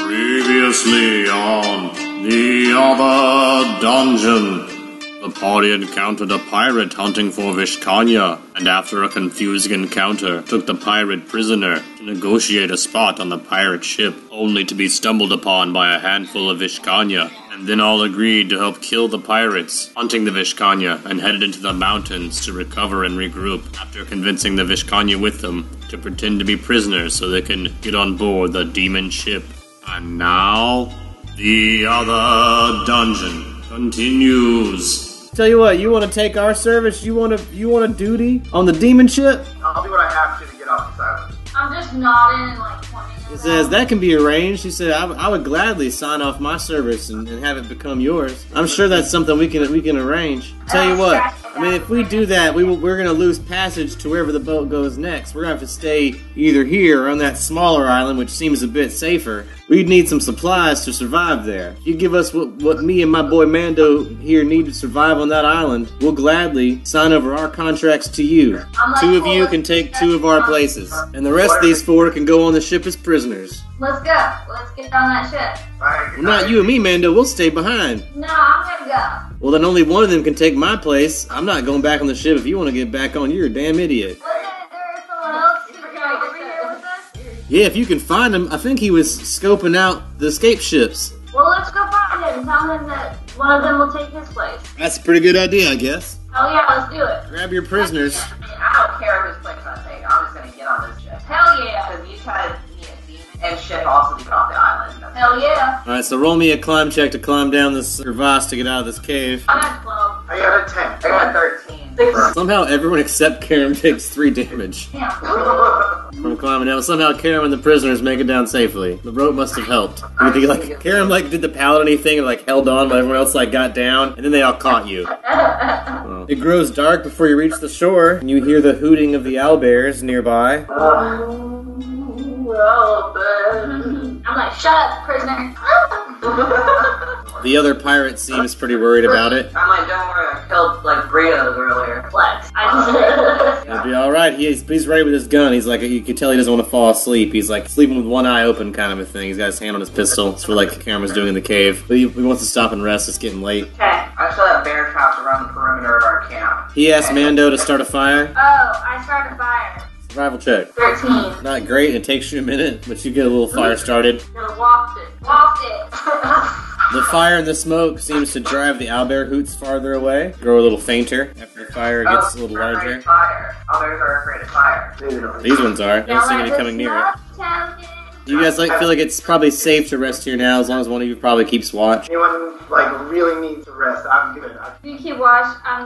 Previously on the other dungeon, the party encountered a pirate hunting for Vishkanya, and after a confusing encounter, took the pirate prisoner to negotiate a spot on the pirate ship, only to be stumbled upon by a handful of Vishkanya, and then all agreed to help kill the pirates, hunting the Vishkanya, and headed into the mountains to recover and regroup, after convincing the Vishkanya with them to pretend to be prisoners so they can get on board the Demonship. And now, the other dungeon continues. Tell you what, you want to take our service? You want a duty on the Demonship? I'll do what I have to get off this island. I'm just nodding and like pointing. He says that can be arranged. He said I would gladly sign off my service and have it become yours. I'm sure that's something we can arrange. Tell you what, I mean, if we do that, we're gonna lose passage to wherever the boat goes next. We're gonna have to stay either here or on that smaller island, which seems a bit safer. We'd need some supplies to survive there. If you give us what me and my boy Mando here need to survive on that island, we'll gladly sign over our contracts to you. Two of you can take two of our places, and the rest of these four can go on the ship as prisoners. Let's go. Let's get on that ship. Well, not you and me, Mando. We'll stay behind. No, I'm gonna go. Well, then only one of them can take my place. I'm not going back on the ship. If you want to get back on, you're a damn idiot. Wasn't there someone else who could over here with us? Yeah, if you can find him. I think he was scoping out the escape ships. Well, let's go find him and tell him that one of them will take his place. That's a pretty good idea, I guess. Oh yeah, let's do it. Grab your prisoners. I mean, I don't care whose place I take. I'm just gonna get on this ship. Hell yeah. Because you try to be a demon and ship also to get off the island. Hell yeah. Alright, so roll me a climb check to climb down this crevasse to get out of this cave. I'm at 12. I got a 10. I got a 13. Somehow everyone except Karam takes 3 damage Damn. from climbing down. Somehow Karam and the prisoners make it down safely. The rope must have helped. You think, like, Karam did the paladin thing and held on while everyone else got down, and then they all caught you. Well, it grows dark before you reach the shore, and you hear the hooting of the owlbears nearby. I'm like, shut up, prisoner. The other pirate seems pretty worried about it. I'm like, don't worry, I killed burritos earlier. Flex. It'll be alright. He's ready with his gun. He's you can tell he doesn't want to fall asleep. He's sleeping with one eye open kind of a thing. He's got his hand on his pistol. It's for Karam was doing in the cave. But he wants to stop and rest. It's getting late. Okay. I still have bear traps around the perimeter of our camp. He asked Mando to start a fire. Oh, I started a fire. Survival check. 13. Not great. It takes you a minute, but you get a little fire started. No, waft it. Waft it. The fire and the smoke seems to drive the owlbear hoots farther away. Grow a little fainter after the fire gets a little larger. Fire. Owlbears are afraid of fire. These ones are. They don't seem to be coming near it. You guys feel like it's probably safe to rest here now, as long as one of you probably keeps watch. Anyone really needs to rest, I'm good. You keep watch. I'm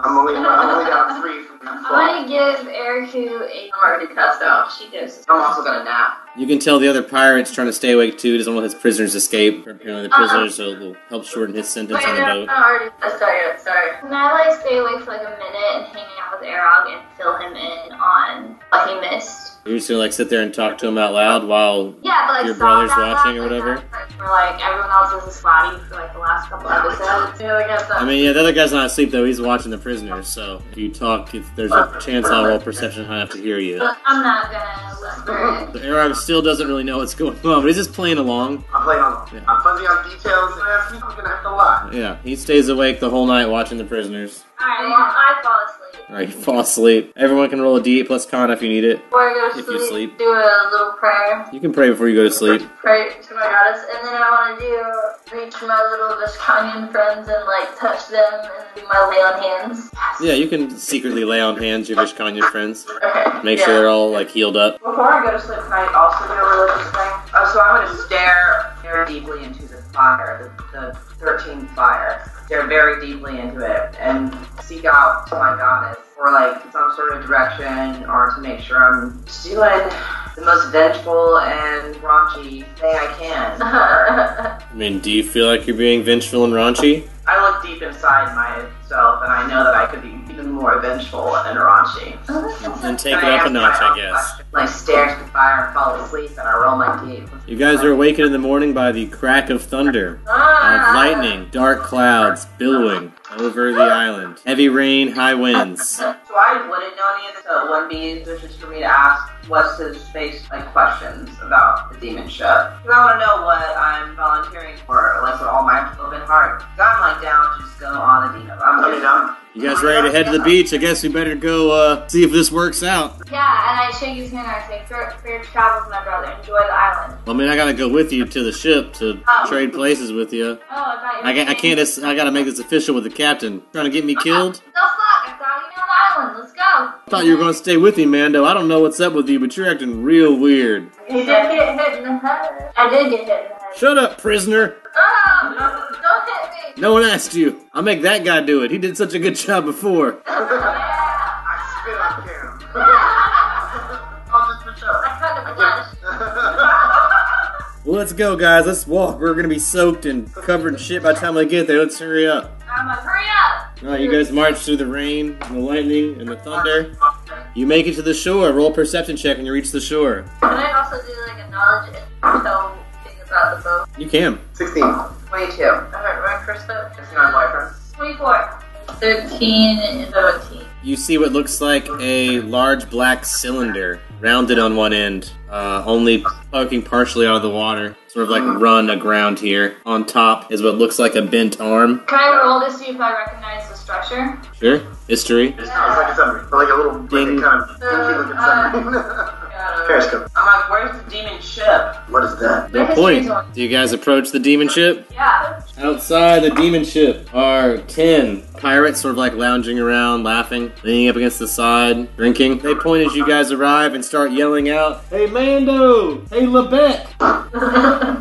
only down 3 from that. I'm gonna give Eriku a. I'm already cussed out. She goes. I'm also gonna nap. You can tell the other pirate's trying to stay awake too. Doesn't want his prisoners to escape. Apparently the prisoners will help shorten his sentence on the boat. I'm already. Sorry. Can I stay awake for a minute and hang out with Erog and fill him in on what he missed? You're just gonna sit there and talk to him out loud while but, your brother's watching or whatever? Or everyone else is spotty for the last couple episodes. I mean, yeah, the other guy's not asleep though. He's watching the prisoners. So if you talk, there's a chance I'll roll perception high enough to hear you. I'm not gonna whisper. So Erog still doesn't really know what's going on, but he's just playing along. I'm playing along. Yeah. I'm fuzzy on details, and I'm gonna have to lie. Yeah, he stays awake the whole night watching the prisoners. Alright, I fall asleep. Alright, you fall asleep. Everyone can roll a D8 plus con if you need it. Before I go to if you sleep. Do a little prayer. You can pray before you go to sleep. Pray to my goddess, and then I want to reach my little Vishkanyan friends and touch them and do my lay on hands. Yeah, you can secretly lay on hands, your Vishkanyan friends. Okay. Make sure they're all healed up. Before I go to sleep, can I also do a religious thing? So I'm going to stare deeply into the fire, the 13th fire. Stare very deeply into it and seek out to my goddess for some sort of direction or to make sure I'm just doing the most vengeful and raunchy thing I can. I mean, do you feel like you're being vengeful and raunchy? I look deep inside myself and I know that I could be even more vengeful and raunchy. And take it up a notch, I guess. I stare into the fire and fall asleep, and I roll my teeth. You guys are awakened in the morning by the crack of thunder, of lightning, dark clouds billowing over the island. Heavy rain, high winds. So I wouldn't know any of this, so it wouldn't be just for me to ask what's his face, like, questions about the demon ship. Because I want to know what I'm volunteering for, like, with all my open heart. Because I'm, like, down to just go on the demon. You guys ready to head to the beach? I guess we better go see if this works out. Yeah, and I shake his hand and I say, fair travels, my brother. Enjoy the island. Well, I mean, I gotta go with you to the ship to trade places with you. Oh, I thought you were I gotta make this official with the captain. Trying to get me killed? The fuck? I thought you were on the island. Let's go. I thought you were gonna stay with me, Mando. I don't know what's up with you, but you're acting real weird. You did get hit in the head. I did get hit in the head. Shut up, prisoner. Oh, don't hit me. No one asked you. I'll make that guy do it. He did such a good job before. I spit on Cam. Oh, just for sure. I kind of blushed. Well, let's go, guys. Let's walk. We're gonna be soaked and covered in shit by the time we get there. Let's hurry up. I'm like, hurry up. Alright, you guys march through the rain, and the lightning, and the thunder. You make it to the shore. Roll a perception check when you reach the shore. Can I also do like a knowledge info thing about the boat? You can. 16. 22. Alright, my first boat. It's my boyfriend. 24. 13 and 17. You see what looks like a large black cylinder, rounded on one end, only poking partially out of the water. Sort of like run aground here. On top is what looks like a bent arm. Can I roll to see if I recognize the structure? Sure. History. It's like a submarine. Like a little, Ding. like a kind of dinky looking submarine. Periscope. I'm like, where's the demon ship? What is that? No point. Do you guys approach the demon ship? Yeah. Outside the demon ship are 10 pirates sort of like lounging around, laughing, leaning up against the side, drinking. They point as you guys arrive and start yelling out, "Hey Mando! Hey Lebek!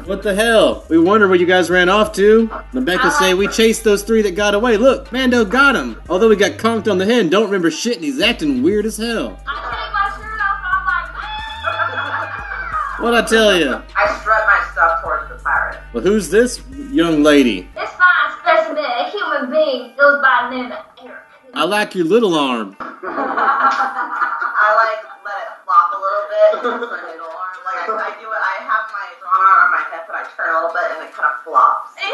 What the hell? We wonder where you guys ran off to." Lebek will say, "We chased those 3 that got away. Look, Mando got him. Although he got conked on the head, don't remember shit and he's acting weird as hell." I take my shirt off and I'm like, What'd I tell you? I strut my stuff towards the pirate. Well, who's this young lady? This fine specimen, a human being, goes by the name of Eric. I like your little arm. I like let it flop a little bit. It's my middle arm. Like I do it. I have my strong arm on my hip, but I turn a little bit and it kind of flops. And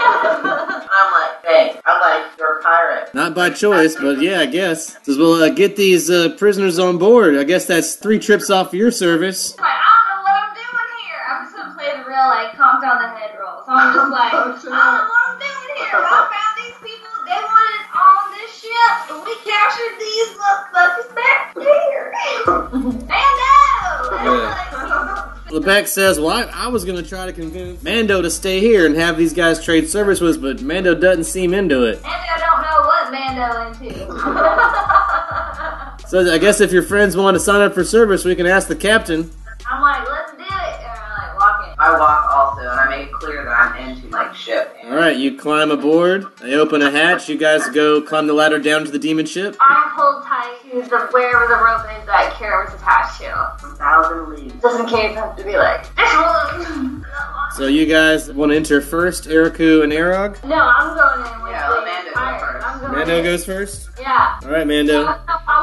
I'm like, hey, I like your pirate. Not by choice, but yeah, I guess. Says, well, get these prisoners on board. I guess that's 3 trips off your service. Like, I don't know what I'm doing here. I'm just gonna play the real, like, conked on the head roll. So I'm just like, I don't know what I'm doing here. I found these people. They wanted on this ship, and we captured these motherfuckers back here. Mando! Lebek says, well, I was going to try to convince Mando to stay here and have these guys trade service with us, but Mando doesn't seem into it. Mando don't know what Mando into. So I guess if your friends want to sign up for service, we can ask the captain. I'm like, let's do it. And I'm like, walk in. I walk also, and I make it clear that I'm into like ship. Alright, you climb aboard. They open a hatch. You guys go climb the ladder down to the demon ship. I hold tight to wherever the rope is that Kara was attached to. 1,000 leagues. Just in case I have to be like, this one. So you guys want to enter first, Eriku and Arog? No, I'm going in with Yeah, let Mando go first. I'm going Mando in. goes first? Yeah. Alright, Mando. I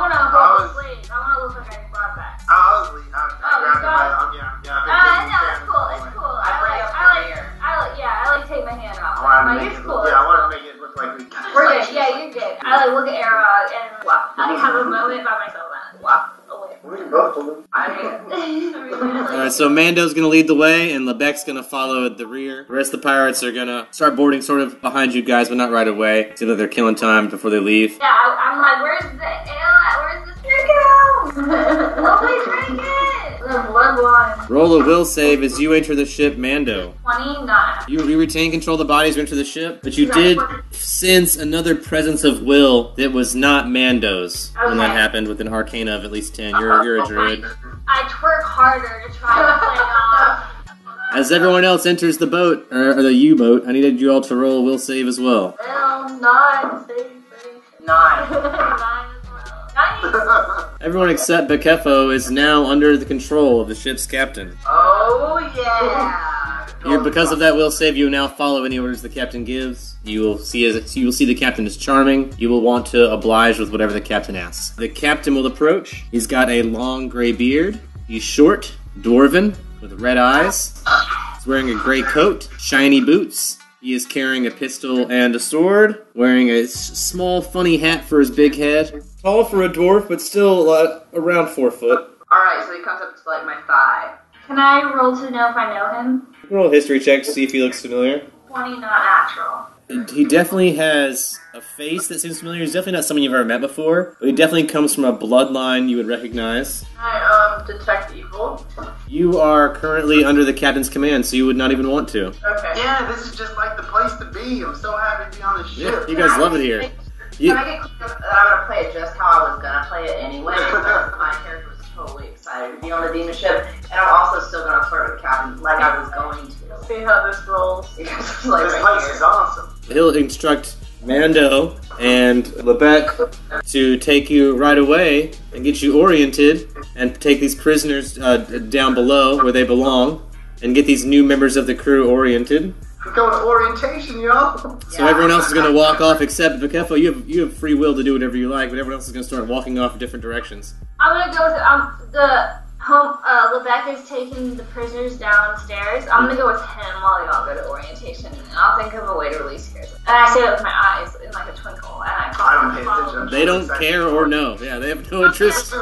want to hold the sleeve. I want to look like I brought back. I was leading. I was grabbing my arm. Yeah. No, it's cool. It's cool. I like take my hand off. I'm like, it's cool. Yeah, I want to make it look like we got We're good. Yeah, you're good. I like look at Arog and walk. I have a moment by myself and walk away. We can both hold them. Alright, so Mando's gonna lead the way, and Lebek's gonna follow at the rear. The rest of the pirates are gonna start boarding sort of behind you guys, but not right away, so that they're killing time before they leave. Yeah, I'm like, where's the ale at? Where's the spirit? Nobody's drinking. The blood wine. Roll a will save as you enter the ship, Mando. 29. You retain control of the bodies you enter the ship, but you did sense another presence of will that was not Mando's when that happened with an arcana of at least 10. You're a druid. I twerk harder to try to play off. As everyone else enters the boat, or the U-boat, I needed you all to roll a will save as well. Well, 9. 9. 9 as well. Nice. Everyone except Bekefo is now under the control of the ship's captain. Oh yeah. Here, because of that, we'll save you now. Follow any orders the captain gives. You will see the captain is charming. You will want to oblige with whatever the captain asks. The captain will approach. He's got a long gray beard. He's short, dwarven, with red eyes. He's wearing a gray coat, shiny boots. He is carrying a pistol and a sword, wearing a small, funny hat for his big head. Tall for a dwarf, but still around 4 foot. Alright, so he comes up to like my thigh. Can I roll to know if I know him? Roll a history check to see if he looks familiar. 20, not natural. He definitely has a face that seems familiar. He's definitely not someone you've ever met before, but he definitely comes from a bloodline you would recognize. I detect evil. You are currently under the captain's command, so you would not even want to. Okay. Yeah, this is just like the place to be. I'm so happy to be on the ship. You guys love it here. Can I get clear that I'm gonna play it just how I was gonna play it anyway? Because my character was totally excited to be on the Demonship, and I'm also still gonna flirt with Captain like I was going to. See how this rolls? Because like This place is awesome. He'll instruct Mando and Lebek to take you right away and get you oriented and take these prisoners down below where they belong and get these new members of the crew oriented. We're going to orientation, y'all. So everyone else is going to walk off except Bakefo. You have free will to do whatever you like, but everyone else is going to start walking off in different directions. I'm gonna go with Lebek is taking the prisoners downstairs. I'm gonna go with him while y'all go to orientation, and I'll think of a way to release you guys. And I say that with my eyes in like a twinkle, and I don't pay attention. They don't care or know. Yeah, they have no interest.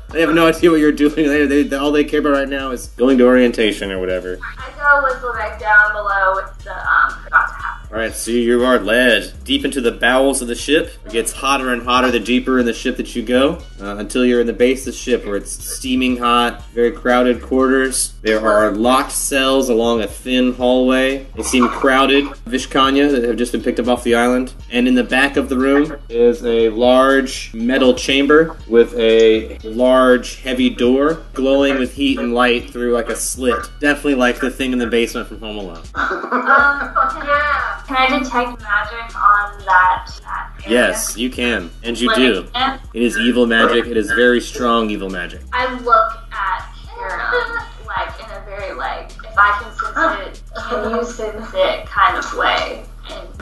They have no idea what you're doing. All they care about right now is going to orientation or whatever. I go with Lebek down below with the about to happen. Alright, so you are led deep into the bowels of the ship. It gets hotter and hotter the deeper in the ship that you go, until you're in the base of the ship where it's steaming hot, very crowded quarters. There are locked cells along a thin hallway. They seem crowded. Vishkanya that have just been picked up off the island. And in the back of the room is a large metal chamber with a large heavy door glowing with heat and light through like a slit. Definitely like the thing in the basement from Home Alone. Can I detect magic on that area? Yes, you can. And you do. It is evil magic. It is very strong evil magic. I look at Kira, like, in a very, like, if I can sense it, can you sense it kind of way.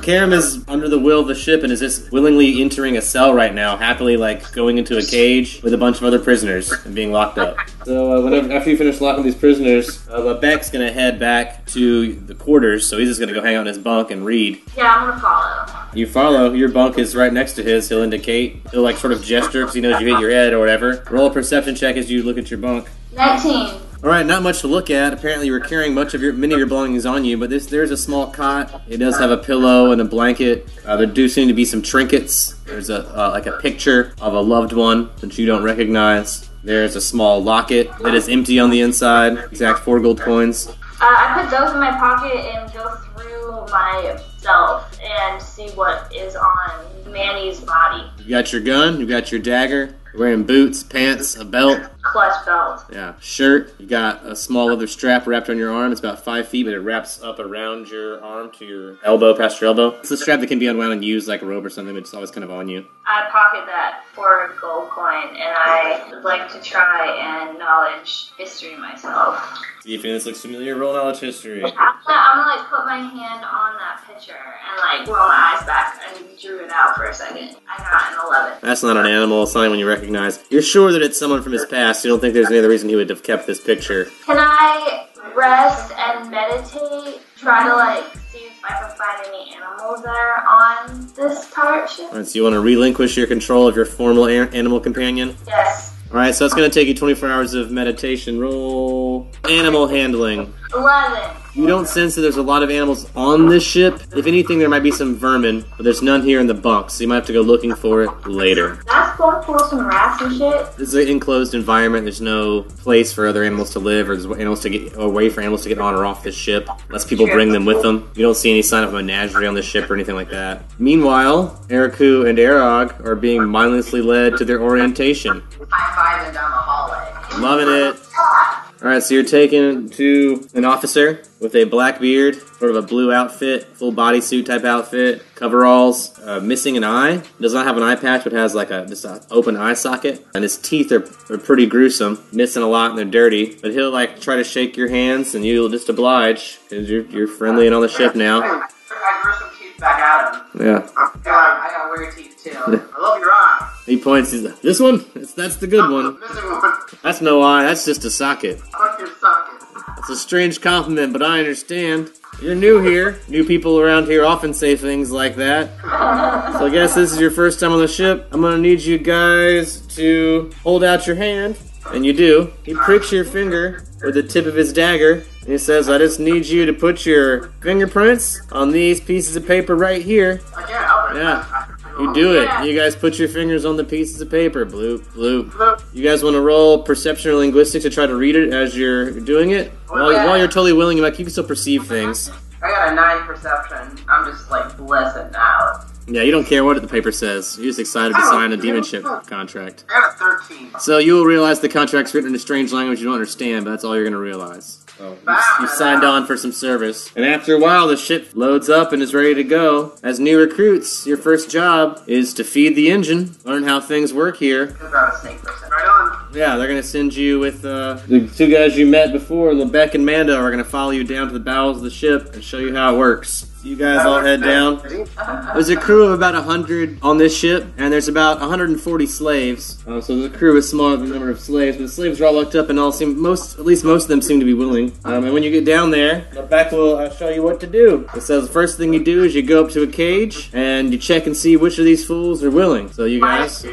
Karam is under the will of the ship and is just willingly entering a cell right now, happily like going into a cage with a bunch of other prisoners and being locked up. So after you finish locking these prisoners, Beck's gonna head back to the quarters, so he's just gonna go hang out in his bunk and read. Yeah, I'm gonna follow. You follow, your bunk is right next to his, he'll indicate, he'll like sort of gesture because he knows you hit your head or whatever. Roll a perception check as you look at your bunk. 19. Alright, not much to look at. Apparently you were carrying many of your belongings on you, but there's a small cot. It does have a pillow and a blanket. There do seem to be some trinkets. There's like a picture of a loved one that you don't recognize. There's a small locket that is empty on the inside. Exact 4 gold coins. I put those in my pocket and go through myself and see what is on Manny's body. You got your gun, you got your dagger, you're wearing boots, pants, a belt. Clutch belt. Yeah, shirt. You got a small leather strap wrapped on your arm. It's about 5 feet, but it wraps up around your arm to your elbow, past your elbow. It's a strap that can be unwound and used like a robe or something, but it's always kind of on you. I pocket that 4 gold coin, and I would like to try and knowledge history myself. See if this looks familiar. Roll knowledge history. I'm gonna like put my hand on that picture and like roll my eyes back and drew it out for a second. I got an 11. That's not an animal. It's not anyone you recognize. You're sure that it's someone from his past. You don't think there's any other reason he would have kept this picture. Can I rest and meditate? Try to like see if I can find any animals that are on this pirate ship? Alright, so you want to relinquish your control of your formal animal companion? Yes. Alright, so it's going to take you 24 hours of meditation. Roll animal handling. 11. You don't sense that there's a lot of animals on this ship. If anything, there might be some vermin, but there's none here in the bunk, so you might have to go looking for it later. That's going for some rats and shit. This is an enclosed environment. There's no place for other animals to live, or a way for animals to get on or off this ship, unless people bring them with them. You don't see any sign of a menagerie on this ship or anything like that. Meanwhile, Eriku and Arog are being mindlessly led to their orientation. High-fiving down the hallway. Loving it. Alright, so you're taken to an officer with a black beard, sort of a blue outfit, full bodysuit type outfit, coveralls, missing an eye. Does not have an eye patch, but has like this open eye socket. And his teeth are pretty gruesome, missing a lot and they're dirty. But he'll like try to shake your hands and you'll just oblige, because you're friendly and on the ship now. I grew some teeth back at him. Yeah. I got weird teeth too. I love your eye. He points, he's like, this one? That's the good one. The missing one. That's no eye, that's just a socket. Fuck your socket. It's a strange compliment, but I understand. You're new here. New people around here often say things like that. So I guess this is your first time on the ship. I'm gonna need you guys to hold out your hand. And you do. He pricks your finger with the tip of his dagger. And he says, I just need you to put your fingerprints on these pieces of paper right here. I can't help it. Yeah. You do it. You guys put your fingers on the pieces of paper. Bloop, bloop. You guys want to roll perception or linguistics to try to read it as you're doing it? While you're totally willing, like, you can still perceive things. I got a 9 perception. I'm just like blissing out. Yeah, you don't care what the paper says. You're just excited to sign a Demonship contract. I got a 13. So you will realize the contract's written in a strange language you don't understand, but that's all you're going to realize. So you signed on for some service. And after a while, the ship loads up and is ready to go. As new recruits, your first job is to feed the engine, learn how things work here. Go grab a snake person. Right on. Yeah, they're going to send you with the two guys you met before, Lebec and Mando, are going to follow you down to the bowels of the ship and show you how it works. So you guys all head down. There's a crew of about 100 on this ship, and there's about 140 slaves. So the crew is smaller than the number of slaves, but the slaves are all locked up and all seem, at least most of them seem to be willing. And when you get down there, Lebec will show you what to do. It says the first thing you do is you go up to a cage, and you check and see which of these fools are willing. So you guys...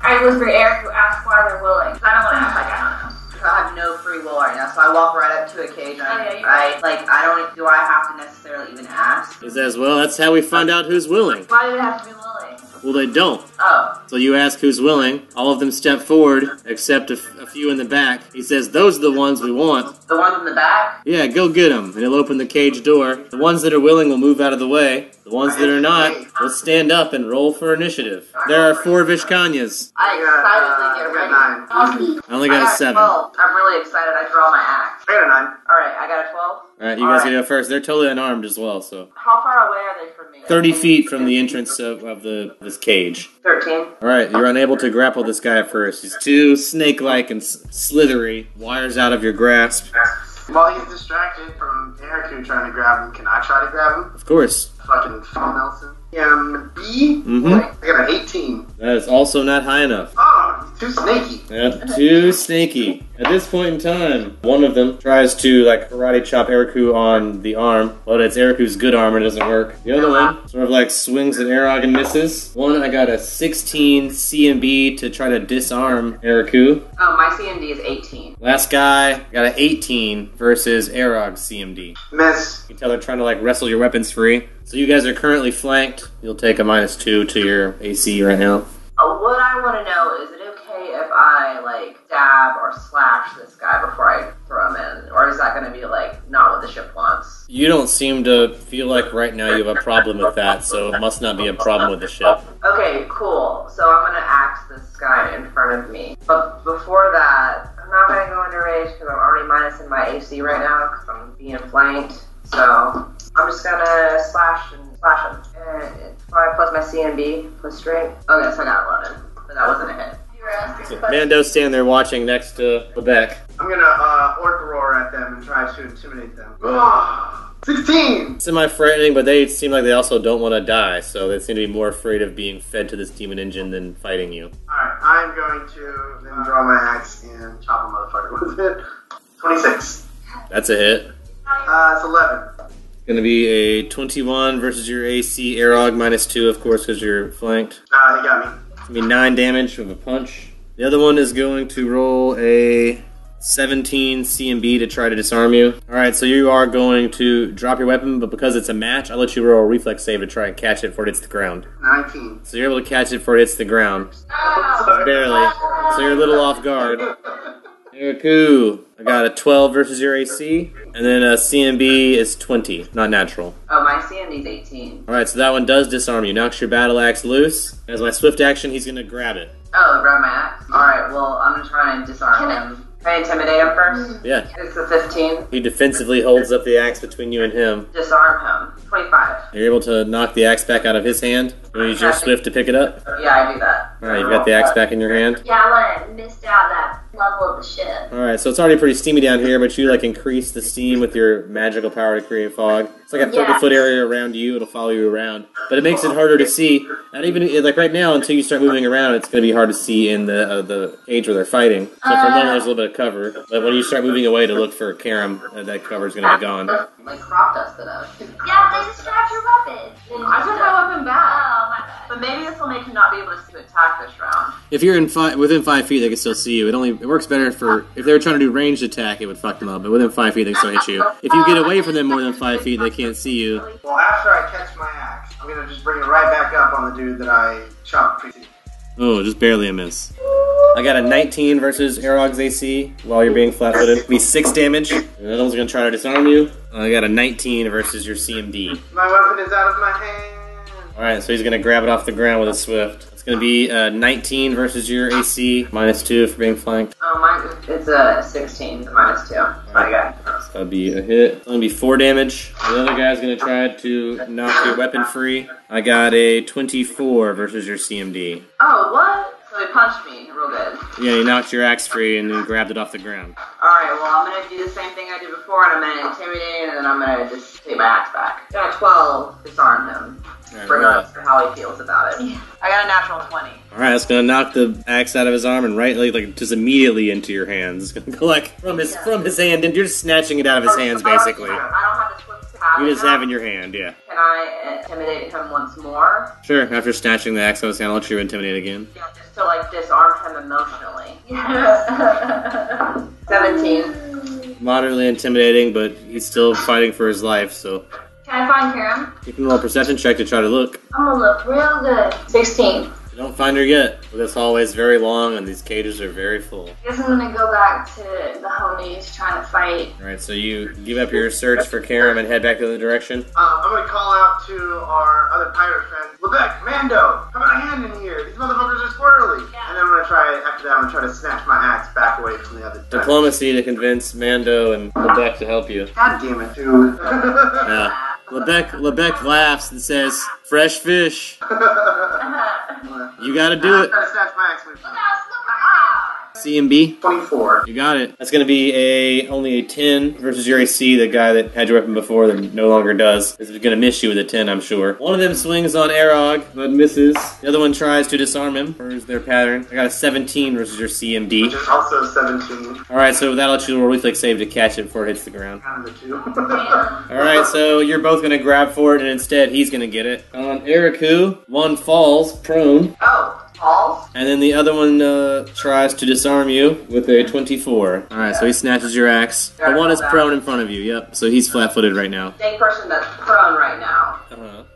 I whisper Eric who asked why they're willing. 'Cause I don't want to act like I don't know. I have no free will right now, so I walk right up to a cage. Do I have to necessarily even ask? He says, well, that's how we find out who's willing. Why do they have to be willing? Well, they don't. Oh. So you ask who's willing. All of them step forward, except a few in the back. He says, those are the ones we want. The ones in the back? Yeah, go get them. And he'll open the cage door. The ones that are willing will move out of the way. The ones that are not will stand up and roll for initiative. There are 4 Vishkanyas. I excitedly get ready. 9. I only got a 7. Well, I'm really excited. I draw my axe. I got a 9. Alright, I got a 12. Alright, you guys can go first. They're totally unarmed as well, so. How far away are they from me? 30 feet from the entrance of this cage. 13. Alright, you're unable to grapple this guy at first. He's too snake-like and slithery. Wires out of your grasp. While he's distracted from Eric trying to grab him, can I try to grab him? Of course. Fucking Phil Nelson. B? Mm-hmm. I got an 18. That is also not high enough. Oh, he's too snaky. Yep, too sneaky. At this point in time, one of them tries to karate chop Eriku on the arm, but it's Eriku's good arm and it doesn't work. The other one sort of swings at Erog and misses. One, I got a 16 CMB to try to disarm Eriku. Oh, my CMD is 18. Last guy got an 18 versus Erog's CMD. Miss. You can tell they're trying to wrestle your weapons free. So you guys are currently flanked. You'll take a -2 to your AC right now. What I want to know, is it okay if I stab or slash this guy before I throw him in? Or is that going to be not what the ship wants? You don't seem to feel like right now you have a problem with that, so it must not be a problem with the ship. Okay, cool. So I'm going to axe this guy in front of me. But before that, I'm not going to go into rage because I'm already minus in my AC right now because I'm being flanked. So I'm just going to slash him. And 5 plus my CMB plus strength. Okay, so I got 11. But that wasn't a hit. Mando's standing there watching next to Lebec. I'm gonna orc roar at them and try to intimidate them. 16! Semi-frightening, but they seem like they also don't want to die, so they seem to be more afraid of being fed to this demon engine than fighting you. Alright, I'm going to then draw my axe and chop a motherfucker with it. 26. That's a hit. It's 11. It's going to be a 21 versus your AC. Erog -2, of course, because you're flanked. He got me. It's going to be 9 damage with a punch. The other one is going to roll a 17 CMB to try to disarm you. Alright, so you are going to drop your weapon, but because it's a match, I'll let you roll a reflex save to try and catch it before it hits the ground. 19. So you're able to catch it before it hits the ground. Barely. So you're a little off guard. Eriku, I got a 12 versus your AC, and then a CMB is 20, not natural. Oh, my CMD is 18. Alright, so that one does disarm you. Knocks your battle axe loose. As my swift action, he's going to grab it. Oh, grab my axe? Alright, well, I'm going to try and disarm him. Can I intimidate him first? Yeah. It's a 15. He defensively holds up the axe between you and him. Disarm him. 25. You're able to knock the axe back out of his hand. You use your swift to pick it up. Yeah, I do that. Alright, you've got the axe back in your hand. Yeah, I want to mist out that level of the ship. Alright, so it's already pretty steamy down here, but you like increase the steam with your magical power to create fog. It's like a 30-foot area around you, it'll follow you around. But it makes it harder to see. And even like right now, until you start moving around, it's going to be hard to see in the cage where they're fighting. So for a moment there's a little bit of cover. But when you start moving away to look for Karam, that cover's going to be gone. Like crop dusted us. Yeah, they just grabbed your weapon. I took my weapon back. Oh, my bad. But maybe this will make him not be able to attack this round. If you're within 5 feet, they can still see you. It works better for if they were trying to do ranged attack, it would fuck them up. But within 5 feet, they can still hit you. If you get away from them more than 5 feet, they can't see you. Well, after I catch my axe, I'm gonna just bring it right back up on the dude that I chopped previously. Oh, just barely a miss. I got a 19 versus Arog's AC while you're being flat-footed. Be 6 damage. The other one's gonna try to disarm you. I got a 19 versus your CMD. My weapon is out of my hand. Alright, so he's gonna grab it off the ground with a swift. It's gonna be 19 versus your AC, -2 for being flanked. Oh, mine, it's a 16, -2. I got it. So that'll be a hit. It's gonna be 4 damage. The other guy's gonna try to knock your weapon free. I got a 24 versus your CMD. Oh, what? So he punched me real good. Yeah, he knocked your axe free and then grabbed it off the ground. Alright, well, I'm gonna do the same thing I did before, and I'm gonna intimidate him, and then I'm gonna just take my axe back. Got a 12, disarm him. Regardless of how he feels about it. Yeah. I got a natural 20. Alright, it's gonna knock the axe out of his arm and like just immediately into your hands. It's gonna go like from his hand, and you're just snatching it out of his hands basically. I don't have the swift to have You it just now. have it in your hand, yeah. Can I intimidate him once more? Sure, after snatching the axe out of his hand, I'll let you intimidate again. Yeah, just to like disarm him emotionally. 17. Moderately intimidating, but he's still fighting for his life, so Can I find Karam? you can roll a perception check to try to look. I'm gonna look real good. 16. You don't find her yet. This hallway is very long and these cages are very full. I guess I'm gonna go back to the homies trying to fight. Alright, so you give up your search for Karam and head back the other direction. I'm gonna call out to our other pirate friends. Lebec, Mando, how about a hand in here? These motherfuckers are squirrely. Yeah. And then I'm gonna try, after that, I'm gonna try to snatch my axe back away from the other side. Diplomacy to convince Mando and Lebec to help you. God damn it, dude. Yeah. Lebec laughs and says, "Fresh fish. You gotta do I'm it." trying to snatch my axe. Look out, slippery! CMB. 24. You got it. That's going to be only a 10 versus your AC. The guy that had your weapon before that no longer does. This is going to miss you with a 10, I'm sure. One of them swings on Arog, but misses. The other one tries to disarm him. Where's their pattern? I got a 17 versus your CMD. Which is also 17. Alright, so that'll let you roll a reflex save to catch it before it hits the ground. Kind of the two. Alright, so you're both going to grab for it, and instead he's going to get it. On Eriku, one falls prone. Oh, balls? And then the other one tries to disarm you with a 24. Alright, so he snatches your axe. The one is prone in front of you, yep. So he's flat-footed right now. Same person that's prone right now.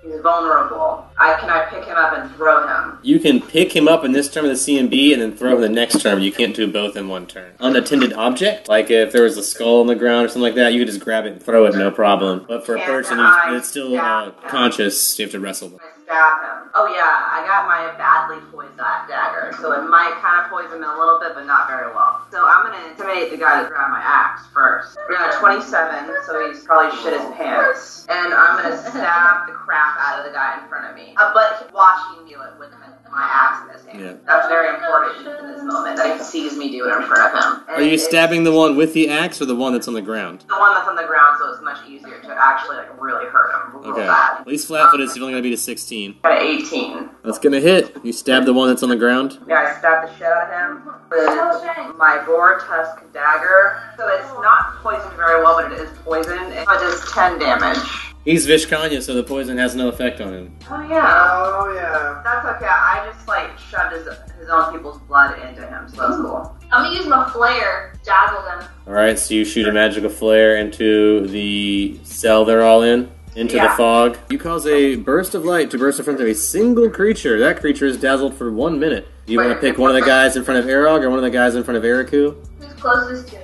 He's vulnerable. Can I pick him up and throw him? You can pick him up in this turn with a CMB and then throw him the next turn. You can't do both in one turn. Unattended object, like if there was a skull on the ground or something like that, you could just grab it and throw it, no problem. But for a person that's still conscious, you have to wrestle them. I stab him. Oh yeah, I got my badly poisoned dagger, so it might kind of poison him a little bit, but not very well. So I'm gonna intimidate the guy that grabbed my axe first. We got a 27, so he's probably shit his pants. And I'm gonna stab the crap out of the guy in front of me. But he's watching me with my axe in his hand. Yeah. That's very important in this moment, that he sees me do it in front of him. And Are you stabbing the one with the axe or the one that's on the ground? the one that's on the ground, so it's much easier to actually like really hurt him real Okay. bad. Well, he's flat-footed, so you've only got to beat a 16. Got an 18. That's gonna hit. You stab the one that's on the ground. Yeah, I stabbed the shit out of him with my Vortusk dagger. So it's not poisoned very well, but it is poisoned. It does 10 damage. He's Vishkanya, so the poison has no effect on him. Oh yeah. Oh, yeah. That's okay. I just like shoved his own people's blood into him, so that's cool. I'm gonna use my flare, dazzle them. Alright, so you shoot a magical flare into the cell they're all in, into the fog. You cause a burst of light to burst in front of a single creature. That creature is dazzled for 1 minute. Do you want to pick one of the guys in front of Arog or one of the guys in front of Eriku? Who's closest to me?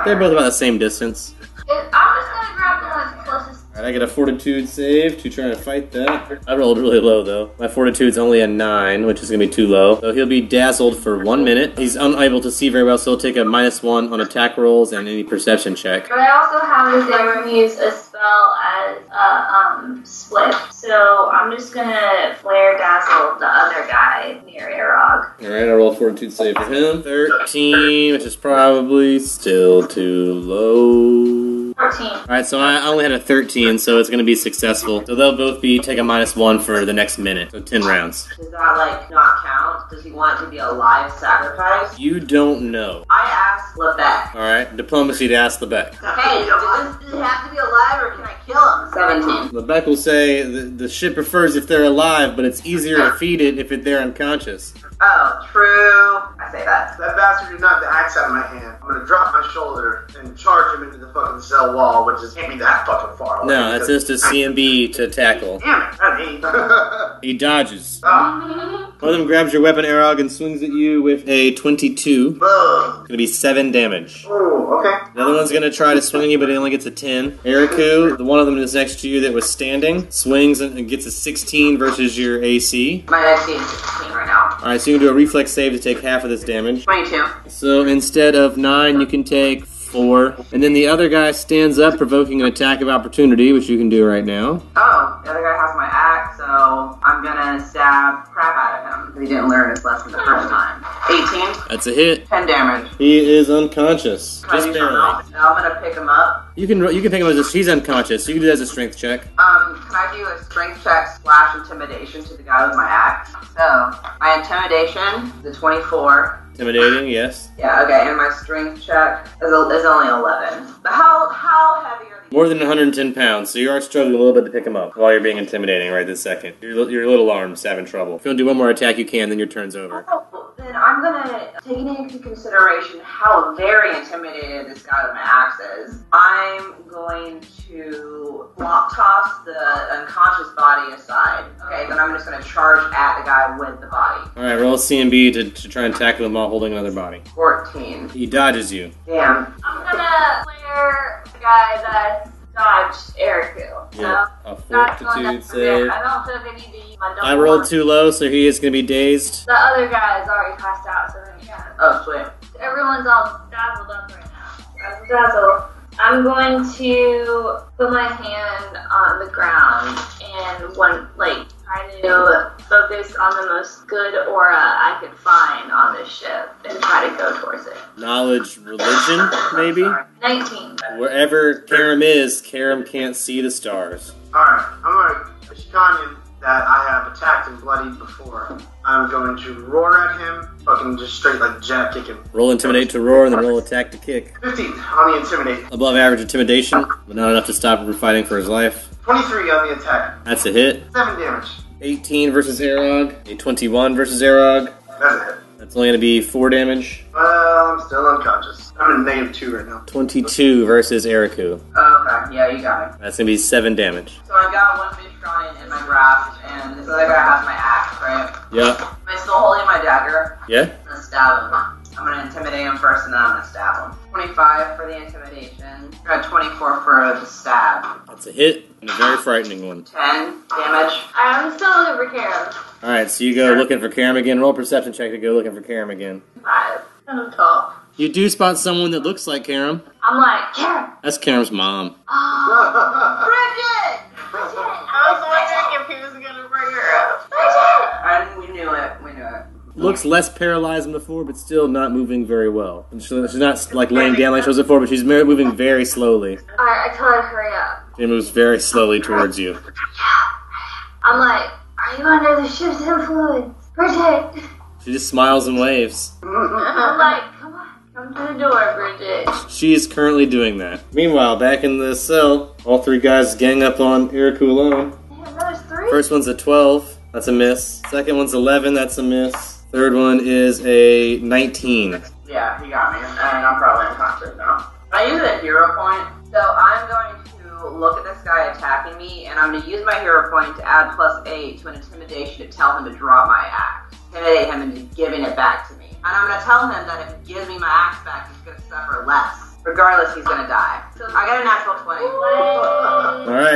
They're both about the same distance. I'm just gonna grab the one that's closest. Alright, I get a fortitude save to try to fight that. I rolled really low though. My fortitude's only a 9, which is gonna be too low. So he'll be dazzled for 1 minute. He's unable to see very well, so he'll take a -1 on attack rolls and any perception check. But I also have a thing where he use a spell as split. So I'm just gonna flare dazzle the other guy near Arog. Alright, I roll a fortitude save for him. 13, which is probably still too low. 14. Alright, so I only had a 13, so it's gonna be successful. So they'll both be take a -1 for the next minute. So 10 rounds. Does that, like, not count? Does he want it to be a live sacrifice? You don't know. I asked Lebec. Alright, diplomacy to ask Lebec. Hey, does it have to be alive or can I kill him? 17. Lebec will say the ship prefers if they're alive, but it's easier to feed it if they're unconscious. Oh, true. I say that. That bastard did knock the axe out of my hand. I'm gonna drop my shoulder and charge him into the fucking cell wall, which is can't be that fucking far away. No, that's just a CMB to tackle. Damn it, that ain't. He dodges. Ah, One of them grabs your weapon, Arog, and swings at you with a 22. boom. Gonna be 7 damage. Ooh, okay. The other one's gonna try to swing at you, but he only gets a 10. Eriku, the one of them is next to you that was standing, swings and gets a 16 versus your AC. My AC is 16 right now. Alright, so you can do a reflex save to take half of this damage. 22. So instead of 9, you can take 4. And then the other guy stands up, provoking an attack of opportunity, which you can do right now. Oh, the other guy has my axe, so I'm gonna stab crap out of him. He didn't learn his lesson the first time. 18. That's a hit. 10 damage. He is unconscious. Can I Just do something barely. else? Now I'm gonna pick him up. You can pick him as he's unconscious. You can do that as a strength check. Can I do a strength check / intimidation to the guy with my axe? So, my intimidation is a 24. Intimidating, yes. Yeah, okay, and my strength check is only 11. But how heavy are these? More than 110 pounds, so you are struggling a little bit to pick him up while you're being intimidating right this second. Your little arm's having trouble. If you want to do one more attack, you can, then your turn's over. Oh, then I'm gonna, taking into consideration how very intimidated this guy with my axe is, I'm going to flop toss the unconscious body aside. Okay, then I'm just gonna charge at the guy with the body. Alright, roll CMB to try and tackle him while holding another body. 14. He dodges you. Damn. I'm gonna flare the guy that dodged Eriku. Yeah, a fortitude save. I don't feel like I need to use my double. I rolled too low, so he is going to be dazed. The other guy is already passed out, so then yeah. Oh, sweet. Everyone's all dazzled up right now. Dazzle. I'm going to put my hand on the ground and try to focus on the most good aura I could find on this ship and try to go towards it. Knowledge, religion, maybe? 19. Wherever Karam is, Karam can't see the stars. Alright, I'm gonna Ishkanyan that I have attacked and bloodied before. I'm going to roar at him, fucking just straight like jab kick him. Roll Intimidate to roar, and then roll Attack to kick. 15 on the intimidate. Above average intimidation, but not enough to stop him from fighting for his life. 23 on the attack. That's a hit. 7 damage. 18 versus Arog. A 21 versus Arog. That's a hit. That's only going to be 4 damage. Well, I'm still unconscious. I'm in -2 right now. 22 versus Eriku. Oh, okay, yeah, you got me. That's going to be 7 damage. So I got one fish drawing in my grasp, and this other guy has my axe, right? Yep. Am I still holding my dagger? Yeah? I'm gonna stab him. I'm gonna intimidate him first, and then I'm gonna stab him. 25 for the intimidation. I got 24 for the stab. That's a hit, and a very frightening one. 10 damage. I'm still looking for Karen. Alright, so you go looking for Karam again. Roll a perception check to go looking for Karam again. 5. Kind of tall. You do spot someone that looks like Karam. I'm like, Karen! That's Karam's mom. Oh, Bridget! Bridget! I was wondering if he was gonna bring her up. Bridget! We knew it. We knew it. Looks less paralyzed than before, but still not moving very well. She's not like laying down like she was before, but she's moving very slowly. Alright, I tell her to hurry up. She moves very slowly towards you. I'm like, are you under the ship's influence? Bridget! She just smiles and waves. I'm like, come on, come to the door, Bridget. She is currently doing that. Meanwhile, back in the cell, all 3 guys gang up on Eriku alone. Damn, that was 3? First one's a 12. That's a miss. Second one's 11. That's a miss. Third one is a 19. Yeah, he got me, and I'm probably unconscious now. I use a hero point, so I'm going to look at this guy attacking me, and I'm going to use my hero point to add +8 to an intimidation to tell him to drop my axe. Intimidate him into giving it back to me. And I'm going to tell him that if he gives me my axe back, he's going to suffer less. Regardless, he's going to die. So I got a natural 20.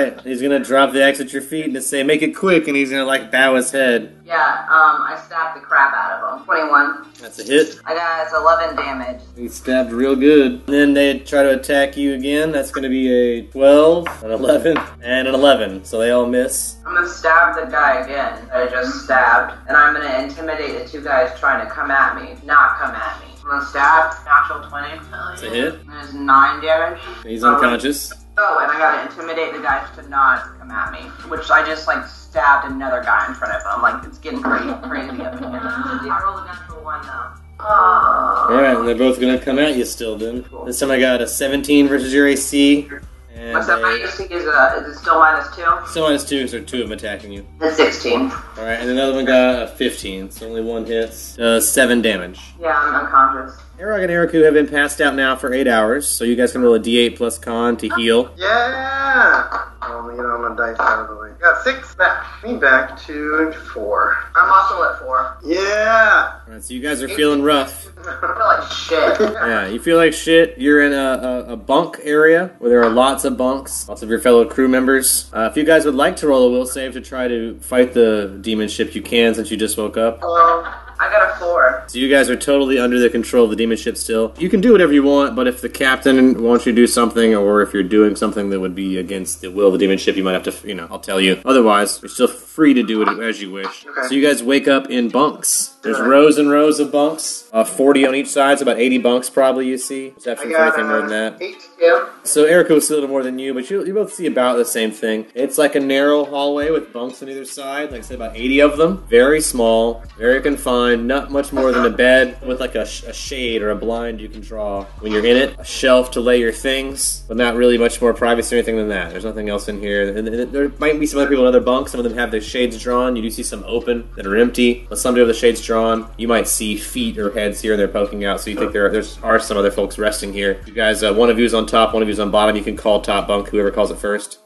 Alright, he's gonna drop the axe at your feet and just say, make it quick, and he's gonna like bow his head. Yeah, I stabbed the crap out of him. 21. That's a hit. I got 11 damage. He stabbed real good. Then they try to attack you again. That's gonna be a 12, an 11, and an 11. So they all miss. I'm gonna stab the guy again that I just stabbed, and I'm gonna intimidate the two guys trying to come at me, not come at me. I'm gonna stab, natural 20. It's a hit. And there's 9 damage. He's unconscious. Oh, and I gotta intimidate the guys to not come at me, which I just like stabbed another guy in front of him. Like it's getting pretty crazy up in here. I rolled a natural 1 though. Alright, and they're both gonna come at you still then. Cool. This time I got a 17 versus your AC. And What's that? My AC is it still -2? still minus 2 because there are 2 of them attacking you. It's 16. Alright, and another one got a 15, so only 1 hits. 7 damage. Yeah, I'm unconscious. Arog and Eriku have been passed out now for 8 hours, so you guys can roll a d8 plus con to heal. Yeah! Let me get all my dice out of the way. Got 6 back. Me back to 4. I'm also at 4. Yeah! Alright, so you guys are feeling rough. I feel like shit. Yeah, you feel like shit. You're in a bunk area where there are lots of bunks, lots of your fellow crew members. If you guys would like to roll a will save to try to fight the demon ship, you can since you just woke up. Hello. I got a 4. So you guys are totally under the control of the demon ship still. You can do whatever you want, but if the captain wants you to do something, or if you're doing something that would be against the will of the demon ship, you might have to, I'll tell you. Otherwise, you're still free to do it as you wish. Okay. So you guys wake up in bunks. There's rows and rows of bunks. 40 on each side, so about 80 bunks probably you see. Exception for anything more than that. 8 to kill. So Erica will see a little more than you, but you both see about the same thing. It's like a narrow hallway with bunks on either side, like I said, about 80 of them. Very small, very confined, not much more than a bed with like a shade or a blind you can draw when you're in it. A shelf to lay your things, but not really much more privacy or anything than that. There's nothing else in here. And there might be some other people in other bunks. Some of them have their shades drawn. You do see some open that are empty, but some do have the shades drawn. You might see feet or heads here and there poking out, so you think there are some other folks resting here. You guys, one of you is on top, one of you is on bottom. You can call top bunk, whoever calls it first.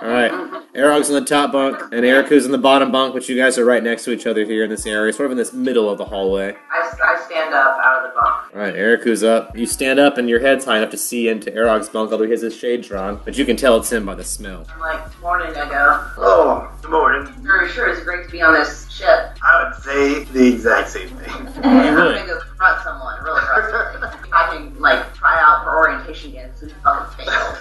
Alright, Arog's in the top bunk, and Eriku's in the bottom bunk, but you guys are right next to each other here in this area, sort of in this middle of the hallway. I stand up out of the bunk. Alright, Eriku's up. You stand up, and your head's high enough to see into Arog's bunk, although he has his shade drawn, but you can tell it's him by the smell. I'm like, morning, I go. Oh, good morning. Very sure it's great to be on this ship. I would say the exact same thing. I'm gonna go confront someone really aggressively. I can, like, try out for orientation again since we fucking failed.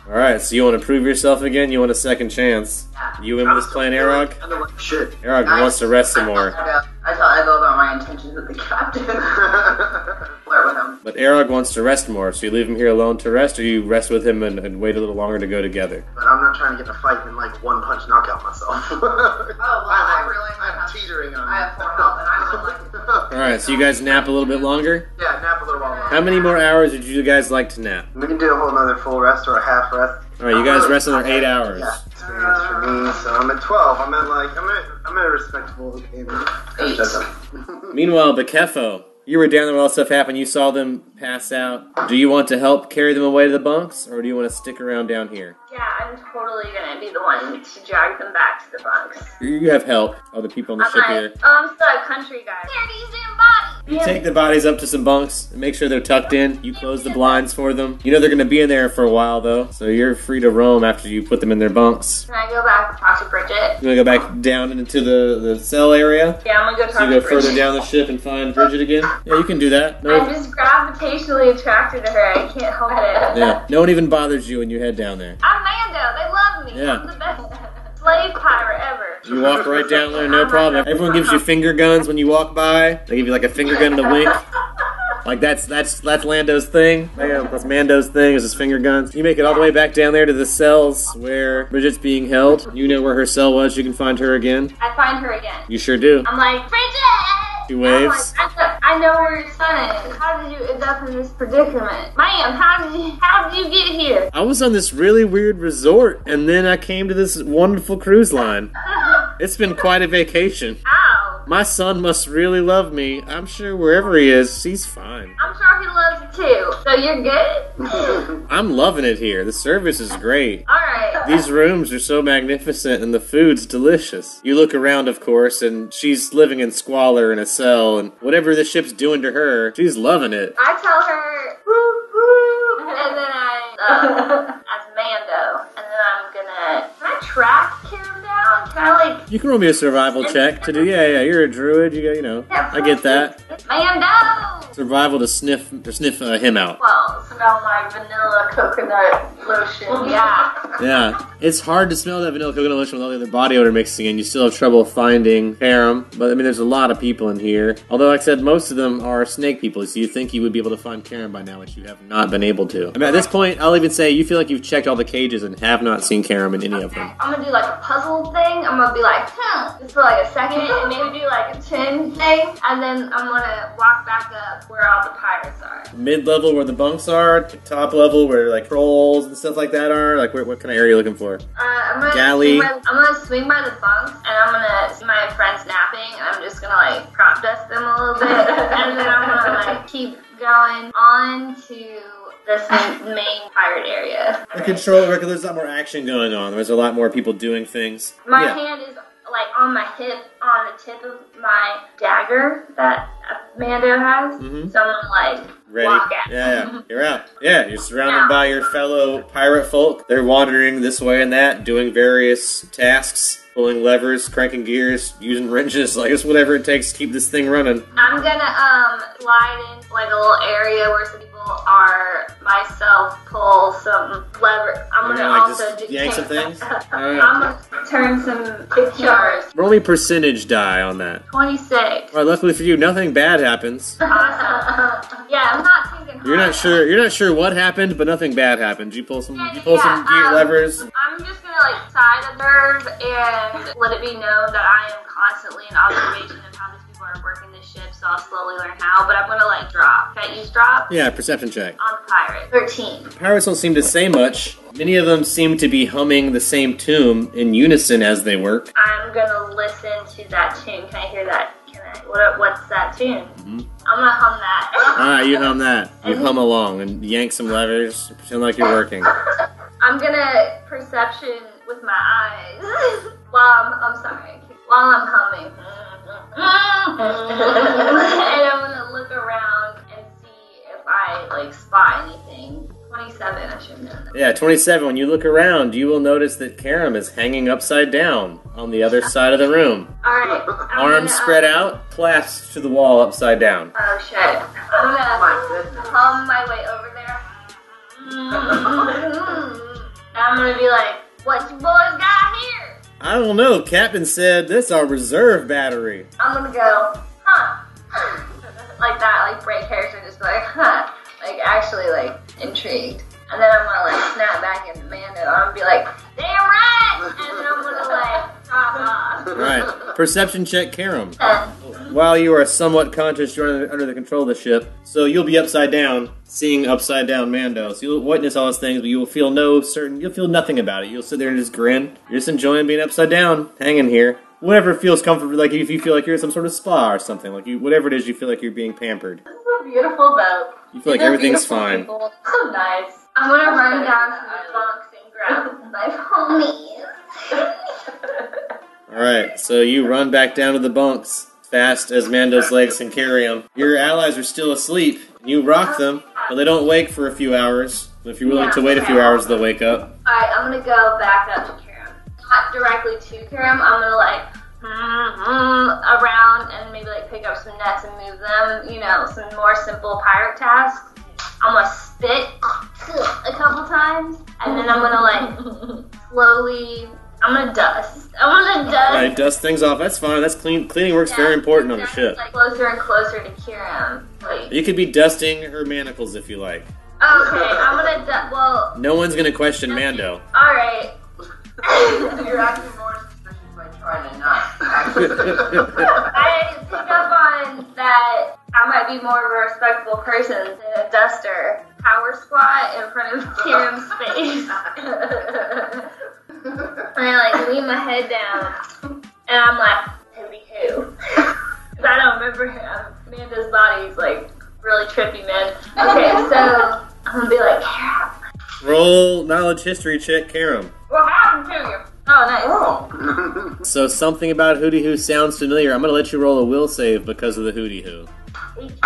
Alright, so you want to prove yourself again? You want a second chance? Yeah. You in with this plan, Arog? I don't like shit. Arog wants to rest some more. I thought I'd go about my intentions with the captain. Flirt with him. But Arog wants to rest more, so you leave him here alone to rest, or you rest with him and wait a little longer to go together? But I'm not trying to get in a fight and like one punch knock out myself. Oh, well, I'm teetering on. I have 4 health and I would like to. Alright, so you guys nap a little bit longer? Yeah, nap a little while longer. How many more hours would you guys like to nap? We can do a whole another full rest or a half rest. Alright, you guys rest another 8 hours. Yeah, experience for me. So I'm at 12. I'm at a respectable age. 8. Meanwhile, Bekefo, you were down there when all this stuff happened. You saw them pass out. Do you want to help carry them away to the bunks, or do you want to stick around down here? Yeah, I'm totally gonna be the one to drag them back to the bunks. You have help. Other people on the I'm ship like, here. oh, I'm still a country guy. Here, these damn bodies. You take the bodies up to some bunks and make sure they're tucked in. You close the blinds for them. You know they're going to be in there for a while, though, so you're free to roam after you put them in their bunks. Can I go back and talk to Bridget? You want to go back down into the cell area? Yeah, I'm gonna go So talk you go to Bridget. further down the ship and find Bridget again? Yeah, you can do that. No, I'm just gravitationally attracted to her. I can't help it. yeah, no one even bothers you when you head down there. I'm Mando. They love me. Yeah. I'm the best slave pirate ever. You walk right down there, no problem. Everyone gives you finger guns when you walk by. They give you like a finger gun and a wink. Like that's Lando's thing. That's Mando's thing, is his finger guns. You make it all the way back down there to the cells where Bridget's being held. You know where her cell was. You can find her again. I find her again. You sure do. I'm like, Bridget! She waves. I'm like, I know where your son is. How did you end up in this predicament? Ma'am, how did you get here? I was on this really weird resort, and then I came to this wonderful cruise line. It's been quite a vacation. Ow. My son must really love me. I'm sure wherever he is, he's fine. I'm sure he loves you too. So you're good? I'm loving it here. The service is great. Alright. These rooms are so magnificent and the food's delicious. You look around, of course, and she's living in squalor in a cell, and whatever the ship's doing to her, she's loving it. I tell her, woo, woo, and then I, as You can roll me a survival check to do. Yeah. You're a druid. I get that. Mando! Survival to sniff him out. Well, smell my vanilla coconut lotion. Yeah. Yeah, it's hard to smell that vanilla coconut lotion with all the other body odor mixing in. You still have trouble finding Karam, but I mean, there's a lot of people in here. Although, like I said, most of them are snake people, so you think you would be able to find Karam by now, which you have not been able to. I mean, at this point, I'll even say you feel like you've checked all the cages and have not seen Karam in any of them. I'm gonna do like a puzzle thing. I'm gonna be like, just for like a second, and maybe do like a chin thing, and then I'm gonna walk back up where all the pirates are. Mid-level where the bunks are, top level where like trolls and stuff like that are. Like, what kind of area are you looking for? I'm gonna Galley. I'm gonna swing by the bunks, and I'm gonna see my friends napping, and I'm just gonna like crop dust them a little bit, and then I'm gonna like keep going on to this main pirate area. The control record, there's a lot more action going on. There's a lot more people doing things. My hand is like on my hip, on the tip of my dagger that Mando has. So I'm gonna like ready. walk at Yeah, you're out. Yeah, you're surrounded by your fellow pirate folk. They're wandering this way and that, doing various tasks, pulling levers, cranking gears, using wrenches, like it's whatever it takes to keep this thing running. I'm gonna slide in like a little area where some people are, myself pull some lever. I'm gonna like also just yank some things? I'm gonna turn some pictures. Roll me percentage die on that. 26. Well, luckily for you, nothing bad happens. Awesome. Yeah, I'm not thinking You're not hard. You're not sure what happened, but nothing bad happened. You pull some Yeah, gear levers. I'm just gonna like side observe and let it be known that I am constantly in observation of how these people are working this ship, so I'll slowly learn how, but I'm gonna like drop. Can I use drop? Yeah, perception check. On the pirate. 13. Pirates don't seem to say much. Many of them seem to be humming the same tune in unison as they work. I'm gonna listen to that tune. Can I hear that? What's that tune? I'm gonna hum that. Alright, you hum that. You hum along and yank some levers, pretend like you're working. I'm gonna perception with my eyes while I'm humming. And I'm gonna look around and see if I like spot anything. 27, I should know that. Yeah, 27. When you look around, you will notice that Karam is hanging upside down on the other side of the room. Alright. Arms spread out, clasped to the wall upside down. Oh shit. I'm gonna hum my way over there. And I'm gonna be like, what you boys got here? I don't know. Captain said this is our reserve battery. I'm gonna go, huh? Like that, like break character, just be like, huh? Like actually like intrigued. And then I'm gonna like snap back into Mando. I'm gonna be like, damn right! And then I'm gonna like drop off. Right. Perception check, Karam. While you are somewhat conscious, you're under the control of the ship, so you'll be upside down, seeing upside down Mando. So you'll witness all those things, but you will feel you'll feel nothing about it. You'll sit there and just grin. You're just enjoying being upside down, hanging here. Whatever feels comfortable, like if you feel like you're at some sort of spa or something, like whatever it is, you feel like you're being pampered. This is a beautiful boat. You feel like everything's fine. People. So nice. I'm gonna run down to the bunks and grab my homies. Alright, so you run back down to the bunks, fast as Mando's legs can carry him. Your allies are still asleep. You rock them, but they don't wake for a few hours. If you're willing to wait a few hours, they'll wake up. Alright, I'm gonna go back up to Karam. Not directly to Karam, I'm gonna like around and maybe like pick up some nets and move them, you know, some more simple pirate tasks. I'm gonna spit a couple times, and then I'm gonna like slowly, I'm gonna dust. Alright, dust things off. That's fine. That's cleaning work's very important on the ship. Like closer and closer to Karam. Like, You could be dusting her manacles if you like. okay, I'm gonna well. No one's gonna question Mando. All right. You're acting more suspicious by trying to not. I pick up on that I might be more of a respectable person than a duster. Power squat in front of Karam's face. And I like lean my head down, and I'm like, who'd who? Because I don't remember him. Amanda's body's like really trippy, man. Okay, so I'm gonna be like, Karam. Roll knowledge history check, Karam. What happened to you? Oh, nice. So something about Hootie Hoo sounds familiar. I'm gonna let you roll a will save because of the Hootie Hoo. 18.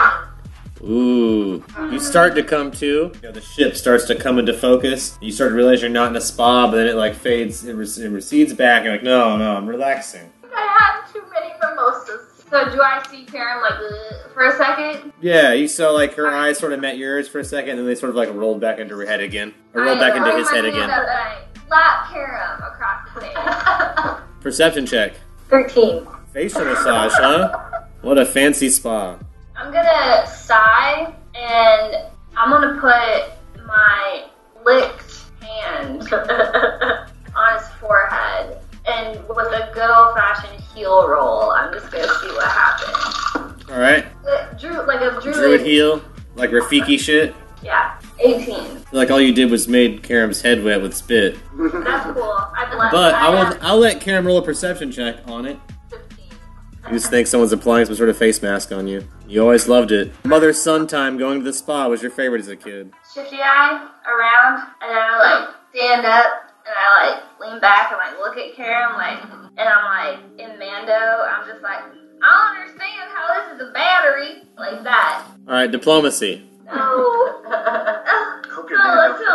Ooh. You start to come to. You know, the ship starts to come into focus. You start to realize you're not in a spa, but then it like fades, it recedes back. You're like, no, I'm relaxing. I had too many mimosas. So do I see Karen like for a second? Yeah, you saw like her eyes sort of met yours for a second, and then they sort of like rolled back into her head again. Or rolled back into his head again. I slap Karen across the face. Perception check. 13. Facial massage, huh? What a fancy spa. I'm gonna sigh and I'm gonna put my licked hand on his forehead. And with a good old-fashioned heel roll, I'm just gonna see what happens. Alright. Like a Druid heel? Like Rafiki shit? Yeah, 18. Like all you did was made Karam's head wet with spit. That's cool. But I'll let Karam roll a perception check on it. 15. You just think someone's applying some sort of face mask on you. You always loved it. Mother-son time going to the spa was your favorite as a kid. Shifty eye around, and then I like stand up. And I like lean back and like look at Karen and I'm like in Mando, I'm just like, I don't understand how this is a battery like that. Alright, diplomacy. No. That's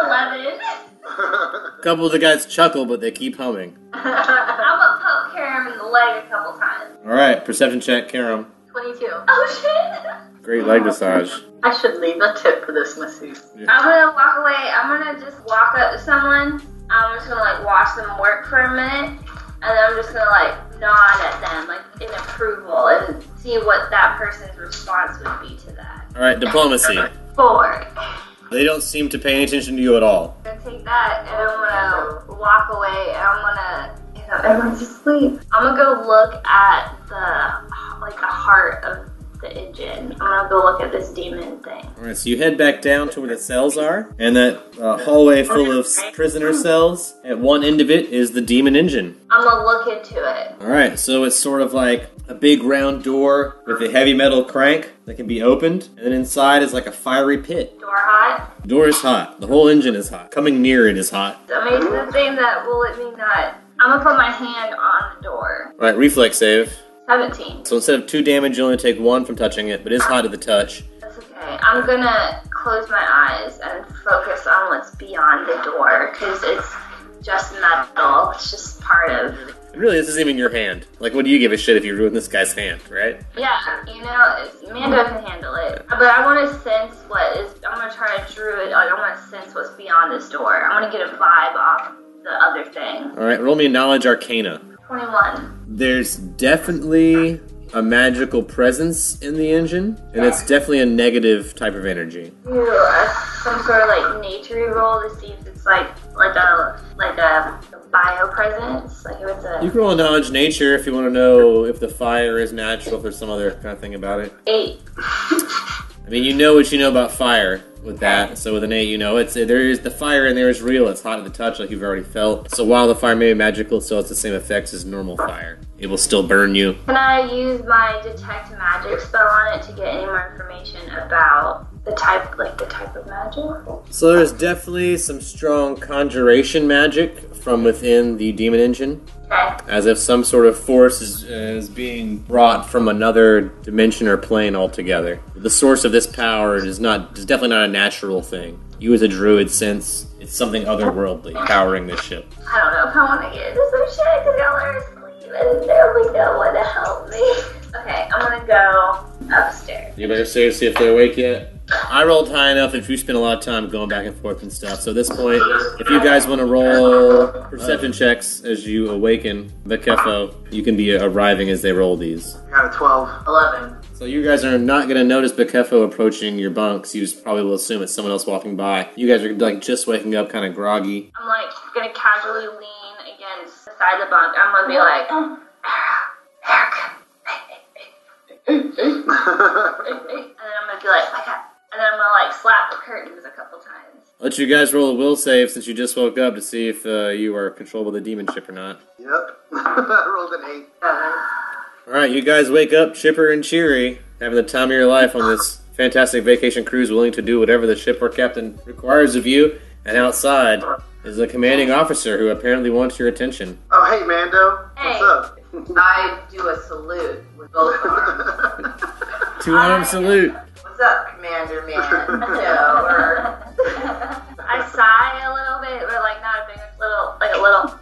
11. A couple of the guys chuckle, but they keep humming. I'm gonna poke Karen in the leg a couple times. Alright, perception check, Karam. 22. Oh shit! Great leg massage. I should leave a tip for this masseuse. Yeah. I'm gonna walk away. I'm gonna just walk up to someone. I'm just gonna like watch them work for a minute, and then I'm just gonna like nod at them like in approval and see what that person's response would be to that. Alright, diplomacy. 4. They don't seem to pay any attention to you at all. I'm gonna take that and I'm gonna walk away and I'm gonna, everyone's asleep. I'm gonna go look at the heart of the engine. I'm gonna go look at this demon thing. Alright, so you head back down to where the cells are, and that hallway full of prisoner cells. At one end of it is the demon engine. I'm gonna look into it. Alright, so it's sort of like a big round door with a heavy metal crank that can be opened, and then inside is like a fiery pit. Door hot. The door is hot. The whole engine is hot. Coming near it is hot. So maybe the thing that will let me not. I'm gonna put my hand on the door. Alright, reflex save. 17. So instead of 2 damage, you only take 1 from touching it, but it's hot at the touch. That's okay. I'm gonna close my eyes and focus on what's beyond the door, because it's just metal. It's just part of... And really, this isn't even your hand. Like, what do you give a shit if you ruin this guy's hand, right? Yeah, Mando can handle it. But I want to sense I'm gonna try to druid, I want to sense what's beyond this door. I want to get a vibe off the other thing. Alright, roll me a knowledge arcana. 21. There's definitely a magical presence in the engine, and it's definitely a negative type of energy. Do some sort of like nature roll to see if it's like a bio presence, like if it's a... You can roll a knowledge nature if you want to know if the fire is natural, if there's some other kind of thing about it. 8. I mean, you know what you know about fire with that, so with an 8, you know, there is the fire in there is real, it's hot at the touch like you've already felt. So while the fire may be magical, still it's the same effects as normal fire. It will still burn you. Can I use my detect magic spell on it to get any more information about the type of magic? So there's definitely some strong conjuration magic from within the demon engine. Okay. As if some sort of force is being brought from another dimension or plane altogether. The source of this power is definitely not a natural thing. You as a druid sense it's something otherworldly powering this ship. I don't know if I want to get into some shit because y'all are asleep and there'll be no one to help me. Okay, I'm gonna go upstairs. You better see if they're awake yet. I rolled high enough if you spend a lot of time going back and forth and stuff. So at this point, if you guys want to roll perception checks as you awaken the Kefo, you can be arriving as they roll these. I got a 12. 11. So you guys are not going to notice Bekefo approaching your bunks. You just probably will assume it's someone else walking by. You guys are like just waking up, kind of groggy. I'm like gonna casually lean against the side of the bunk. I'm gonna be like, Erica, and then I'm gonna be like, my God. And then I'm gonna like slap the curtains a couple times. Let you guys roll a will save since you just woke up to see if you are controlled by the Demonship or not. Yep. I rolled an 8. Alright, you guys wake up chipper and cheery, having the time of your life on this fantastic vacation cruise, willing to do whatever the shipwreck captain requires of you. And outside is a commanding officer who apparently wants your attention. Oh, hey, Mando. Hey. What's up? I do a salute with both arms. 2-arm salute. What's up, Commander? Commander Man. Or I sigh a little bit, but like not a big, like a little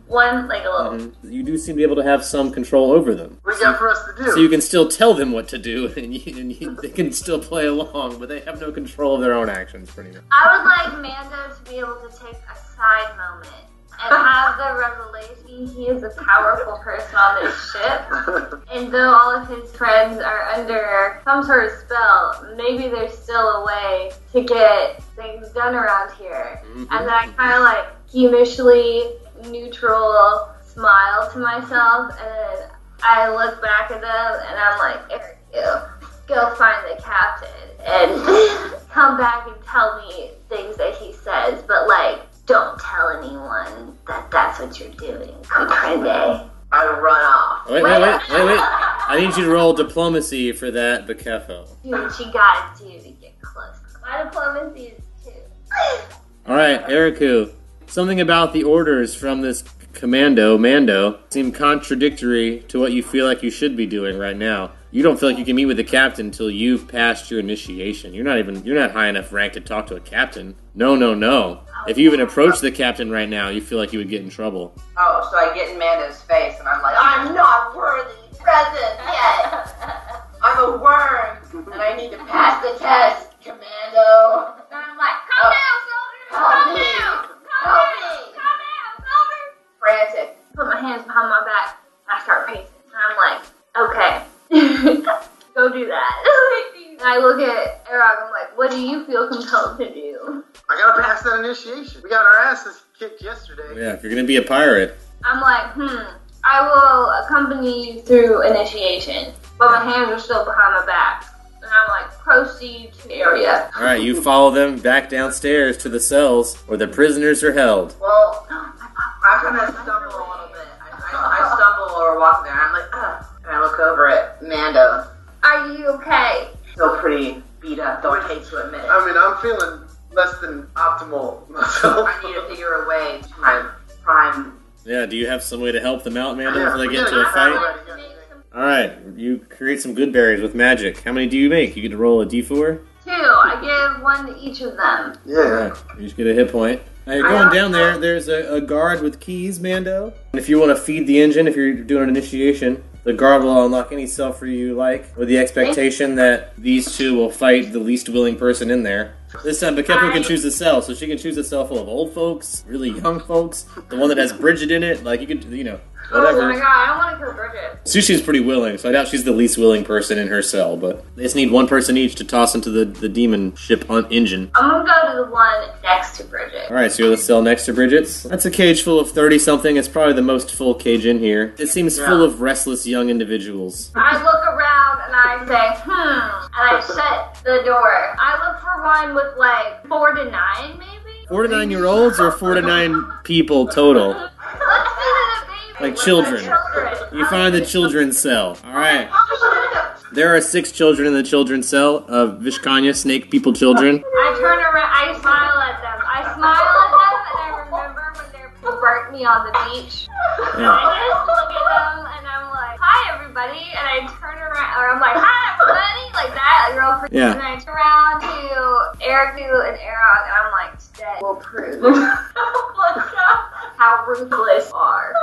one, like a little. You do seem to be able to have some control over them. What do you got for us to do? So you can still tell them what to do, and they can still play along, but they have no control of their own actions, pretty much. I would like Mando to be able to take a side moment and have the revelation he is a powerful person on this ship. And though all of his friends are under some sort of spell, maybe there's still a way to get things done around here. And then I kind of like squeamishly neutral smile to myself, and then I look back at them and I'm like, Eric, go find the captain and come back and tell me things that he says, but like, don't tell anyone that that's what you're doing. Comprende? I run off. Wait. I need you to roll diplomacy for that, Bakefo. Do what you gotta do to get close. My diplomacy is 2. Alright, Eriku. Something about the orders from this commando, Mando, seem contradictory to what you feel like you should be doing right now. You don't feel like you can meet with the captain until you've passed your initiation. You're not high enough rank to talk to a captain. No. If you even approach the captain right now, you feel like you would get in trouble. Oh, so I get in Mando's face and I'm like, I'm not worthy present yet. I'm a worm and I need to pass the test, Commando. And I'm like, calm down, soldier! Calm down! Soldier! Frantic. Put my hands behind my back. I start pacing. And I'm like, okay. Go do that. And I look at Erog, I'm like, what do you feel compelled to do? I gotta pass that initiation. We got our asses kicked yesterday. Yeah, if you're gonna be a pirate. I'm like, I will accompany you through initiation, but my hands are still behind my back. And I'm like, proceed to the area. Alright, you follow them back downstairs to the cells where the prisoners are held. Well, I kind of stumble a little bit. I stumble or walk there. I'm like, ugh. And I look over at Mando. Are you okay? Still pretty beat up, though I hate to admit it. I mean, I'm feeling less than optimal myself. I need to figure a way to my prime. Yeah, do you have some way to help them out, Mando, Yeah, before they we get gotta into a get fight? ready. Alright, you create some good berries with magic. How many do you make? You get to roll a d4? 2. I give 1 to each of them. Yeah. Alright, you just get a hit point. Now you're going down there, there's a guard with keys, Mando. And if you want to feed the engine, if you're doing an initiation, the guard will unlock any cell for you like, with the expectation that these two will fight the least willing person in there. This time, Bakefo can choose the cell, so she can choose a cell full of old folks, really young folks, the one that has Bridget in it, like you could, whatever. Oh my god, I don't want to kill Bridget. Sushi's pretty willing, so I doubt she's the least willing person in her cell, but they just need one person each to toss into the demon ship engine. I'm gonna go to the one next to Bridget. Alright, so you're the cell next to Bridget's. That's a cage full of 30-something. It's probably the most full cage in here. It seems full of restless young individuals. I look around and I say, and I shut the door. I look for one with like 4 to 9, maybe? 4 to 9-year-olds or 4 to 9 people total? Let's do the baby. Like children. You find the children's cell. Alright. There are 6 children in the children's cell of Vishkanya, snake people children. I turn around, I smile at them. I smile at them and I remember when they burnt me on the beach. Yeah. I just look at them and I'm like, hi everybody. And I turn around, or I'm like, hi everybody, like that, like real pretty. Yeah. And I turn around to Eriku and Erog and I'm like, today will prove how ruthless you are.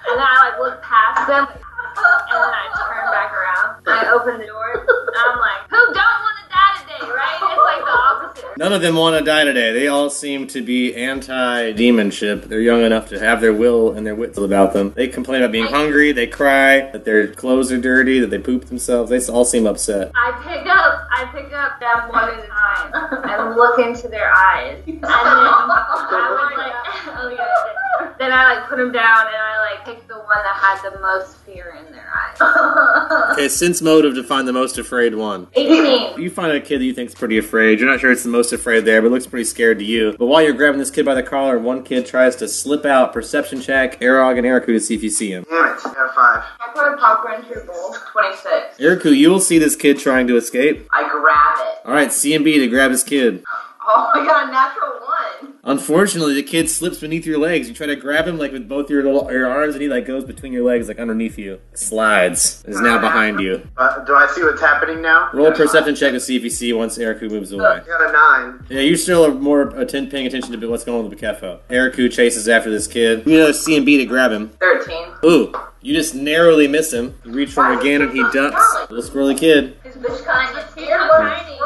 And then I like look past them and then I turn back around and I open the door and I'm like, who don't want to die today, right? It's like the opposite. None of them want to die today. They all seem to be anti-demonship. They're young enough to have their will and their wits about them. They complain about being hungry, they cry, that their clothes are dirty, that they poop themselves. They all seem upset. I pick up them one at a time and look into their eyes. And then I was like, oh yeah. Then I like put them down and I like pick the one that had the most fear in their eyes. Okay, sense motive to find the most afraid one. 18. You find a kid that you think's pretty afraid. You're not sure it's the most afraid there, but looks pretty scared to you. But while you're grabbing this kid by the collar, one kid tries to slip out. Perception check, Erog and Eriku to see if you see him. Damn it. I got a 5. I put a popcorn through bowl. 26. Eriku, you will see this kid trying to escape. I grab it. Alright, C and B to grab his kid. Oh, I got a natural 1. Unfortunately, the kid slips beneath your legs. You try to grab him like with both your arms, and he like goes between your legs, like underneath you. Slides. Is now behind you. Do I see what's happening now? Roll a perception check to see if you see once Eriku moves away. I got a 9. Yeah, you still are more paying attention to what's going on with Bakefo. Eriku chases after this kid. You know, C and B to grab him. 13. Ooh, you just narrowly miss him. You reach for him again, and he ducks. Little squirrely kid. His bitch kind of tiny.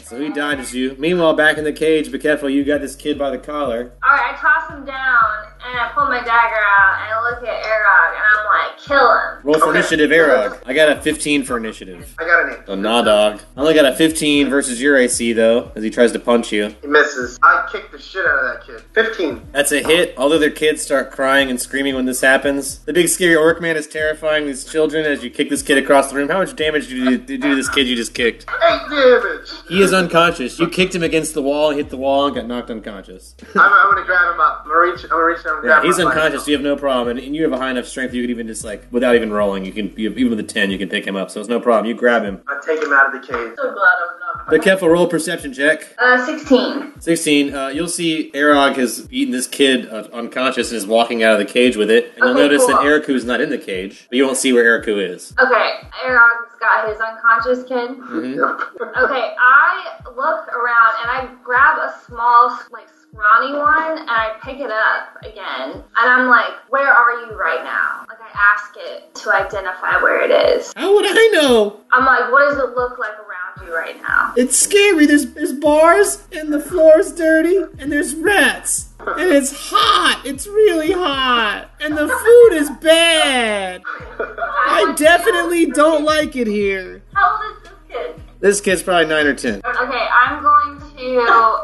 So he dodges you. Meanwhile, back in the cage, Bakefo, you got this kid by the collar. Alright, I toss him down, and I pull my dagger out, and I look at Arog, and I'm like, kill him. Roll for initiative, Arog. I got a 15 for initiative. I got an 8. So, nah, dog. I only got a 15 versus your AC, though, as he tries to punch you. He misses. I kicked the shit out of that kid. 15. That's a hit. All the other kids start crying and screaming when this happens. The big scary orc man is terrifying these children as you kick this kid across the room. How much damage did you do to this kid you just kicked? 8 damage. He is unconscious. You kicked him against the wall, hit the wall, and got knocked unconscious. I'm gonna grab him up. I'm gonna reach down and grab him. He's unconscious. You have no problem, and you have a high enough strength. You could even just like, without even rolling, even with a 10, you can pick him up. So it's no problem. You grab him. I take him out of the cage. So glad I'm not. But careful, roll a perception check. 16. 16. You'll see Arog has eaten this kid unconscious and is walking out of the cage with it. And you'll notice that Eriku's not in the cage, but you won't see where Eriku is. Okay, Arog's got his unconscious kid. Okay, I look around and I grab a small, like, scrawny one and I pick it up again. And I'm like, where are you right now? Like, I ask it to identify where it is. How would I know? I'm like, what does it look like around you right now? It's scary. There's bars, and the floor's dirty, and there's rats. And it's hot. It's really hot. And the food is bad. I definitely don't like it here. How old is this kid? This kid's probably 9 or 10. Okay, I'm going to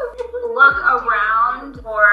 look around for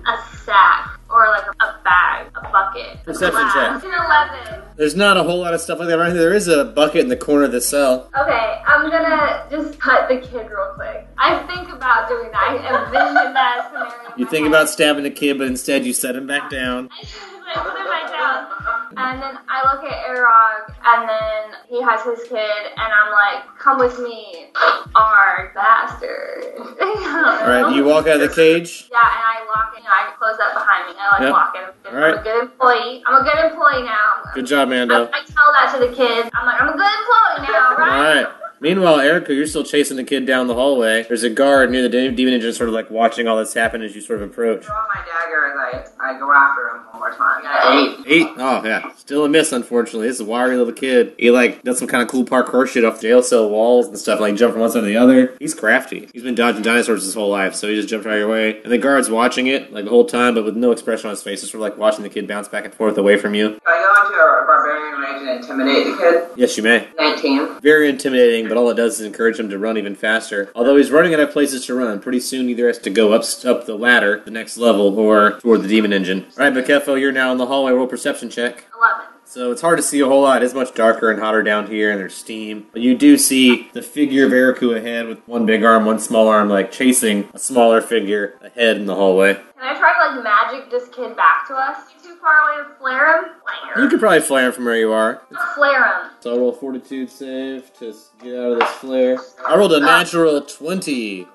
a sack or like a bag, a bucket. Perception check. It's an 11. There's not a whole lot of stuff like that around here. There is a bucket in the corner of the cell. Okay, I'm gonna just cut the kid real quick. I think about doing that. I envision that scenario. You think about stabbing the kid, but instead you set him back down. I put him back down. And then I look at Arog, and then he has his kid, and I'm like, come with me, our bastard. Alright, you walk out of the cage? Yeah, and I lock it, I close that behind me, I lock it. All right. I'm a good employee. I'm a good employee now. Good job, Mando. I tell that to the kids. I'm like, I'm a good employee now, right? Alright. Meanwhile, Erica, you're still chasing the kid down the hallway. There's a guard near the demon engine sort of like watching all this happen as you sort of approach. Draw my dagger as I go after him one more time. I got 8. 8? Oh, yeah. Still a miss, unfortunately. This is a wiry little kid. He, like, does some kind of cool parkour shit off jail cell walls and stuff, like jump from one side to the other. He's crafty. He's been dodging dinosaurs his whole life, so he just jumped out of your way. And the guard's watching it, like, the whole time, but with no expression on his face. Just sort of like watching the kid bounce back and forth away from you. Can I go into a barbarian range and intimidate the kid? Yes, you may. 19. Very intimidating, but all it does is encourage him to run even faster. Although he's running out of places to run, pretty soon either has to go up the ladder, the next level, or toward the demon engine. Alright, Bakefo, you're now in the hallway. Roll perception check. 11. So it's hard to see a whole lot. It's much darker and hotter down here, and there's steam. But you do see the figure of Eriku ahead with one big arm, one small arm, like chasing a smaller figure ahead in the hallway. Can I try to, like, magic this kid back to us? Too far away to flare him? You could probably flare him from where you are. Flare him. So I'll roll a fortitude save to get out of this flare. I rolled a natural 20.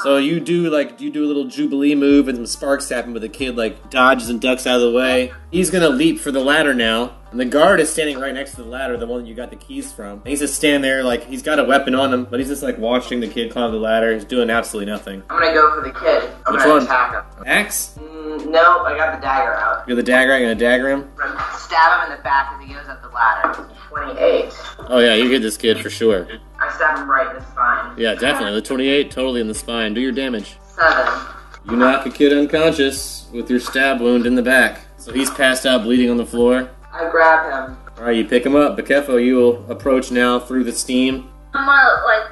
So you do a little jubilee move and some sparks happen, but the kid like dodges and ducks out of the way. He's gonna leap for the ladder now. And the guard is standing right next to the ladder, the one that you got the keys from. And he's just standing there like he's got a weapon on him, but he's just like watching the kid climb the ladder. He's doing absolutely nothing. I'm gonna go for the kid. I'm Which gonna one? attack him. Axe? No, I got the dagger out. You got the dagger, I'm gonna dagger him. I'm gonna stab him in the back as he goes up the ladder. 28. Oh yeah, you get this kid for sure. I stab him right in the spine. Yeah, definitely. The 28, totally in the spine. Do your damage. 7. You knock a kid unconscious with your stab wound in the back. So he's passed out bleeding on the floor. I grab him. Alright, you pick him up. Bakefo, you will approach now through the steam. I'm gonna, like,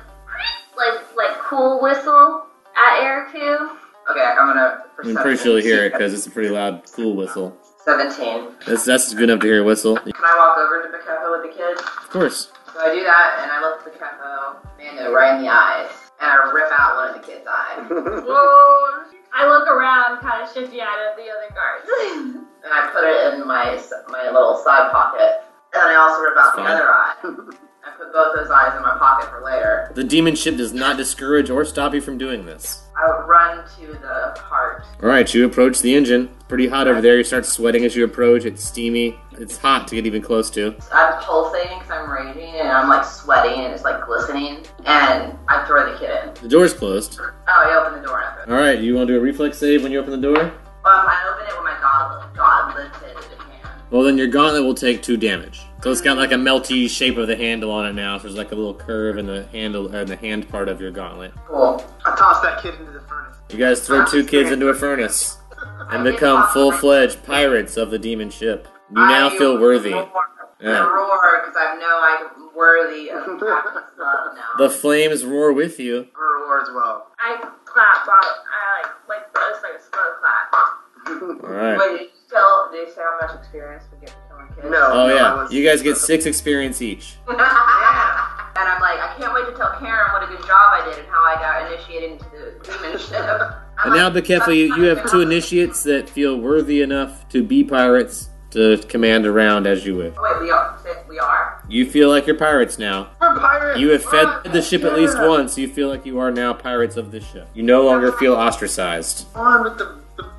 cool whistle at Eriku. Okay, I'm gonna. I'm pretty sure you'll hear it because it's a pretty loud, cool whistle. 17. That's good enough to hear a whistle. Can I walk over to Bakefo with the kid? Of course. So I do that, and I look Bakefo, Mando, right in the eyes, and I rip out one of the kid's eyes. Whoa. I look around, kind of shifty-eyed at the other guards. And I put it in my little side pocket. And I also rip out the other eye. I put both those eyes in my pocket for later. The demon ship does not discourage or stop you from doing this. I run to the heart. Alright, you approach the engine. It's pretty hot over there. You start sweating as you approach. It's steamy. It's hot to get even close to. I'm pulsating because I'm raging, and I'm like sweating, and it's like glistening, and I throw the kid in. The door's closed. Oh, I open the door and I throw it in. Alright, you want to do a reflex save when you open the door? I open it with my gauntlet in hand. Well, then your gauntlet will take 2 damage. So it's got like a melty shape of the handle on it now. So there's like a little curve in the handle, or in the hand part of your gauntlet. Cool. I tossed that kid into the furnace. You guys throw 2 kids into a furnace and become full-fledged pirates of the demon ship. You now feel worthy. I Yeah. roar because I know I'm worthy of Captain's love now. The flames roar with you. Roar as well. I clap. I like it's like a slow clap. Alright. Wait, did you say how much experience we get for killing kids? No. Oh I yeah, was- you guys get 6 experience each. And I'm like, I can't wait to tell Karen what a good job I did and how I got initiated into the Demonship. And now, Bekefa, you have 2 initiates that feel worthy enough to be pirates to command around as you wish. Wait, we are? You feel like you're pirates now. We're pirates! You have fed the ship at least once. You feel like you are now pirates of this ship. You no longer feel ostracized. On with the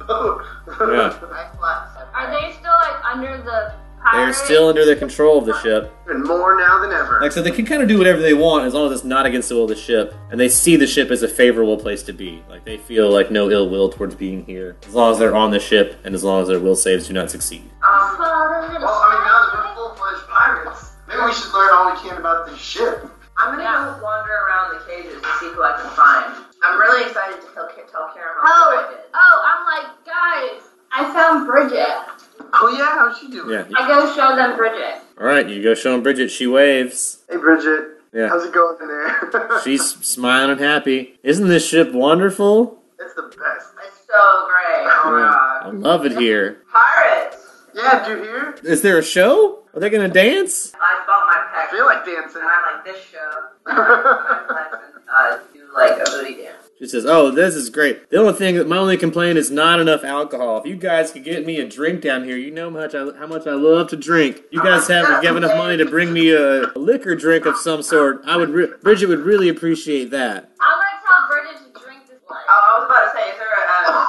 boat. Yeah. I flex. Are they still like under the They're pirate? still under the control of the ship. And more now than ever. Like I said, they can kind of do whatever they want as long as it's not against the will of the ship. And they see the ship as a favorable place to be. Like they feel like no ill will towards being here. As long as they're on the ship and as long as their will saves do not succeed. Well, I mean, now that we're full-fledged pirates, maybe we should learn all we can about this ship. I'm gonna go wander around the cages to see who I can find. I'm really excited to tell Karen about what I did. I'm like, guys, I found Bridget. Oh yeah, how's she doing? Yeah. I go show them Bridget. Alright, you go show 'em Bridget. She waves. Hey Bridget, Yeah. how's it going in there? She's smiling and happy. Isn't this ship wonderful? It's the best. It's so great. Oh my I god. love it here. Pirates! Yeah, did you hear? Is there a show? Are they gonna dance? I bought my I pack. feel like dancing. And I'm like, this show. Do like a booty dance. She says, "Oh, this is great. The only thing, my only complaint is not enough alcohol. If you guys could get me a drink down here, you know how much I love to drink. You guys have enough money to bring me a liquor drink of some sort. Bridget would really appreciate that." I'm gonna tell Bridget to drink this blood. Oh, I was about to say, is there a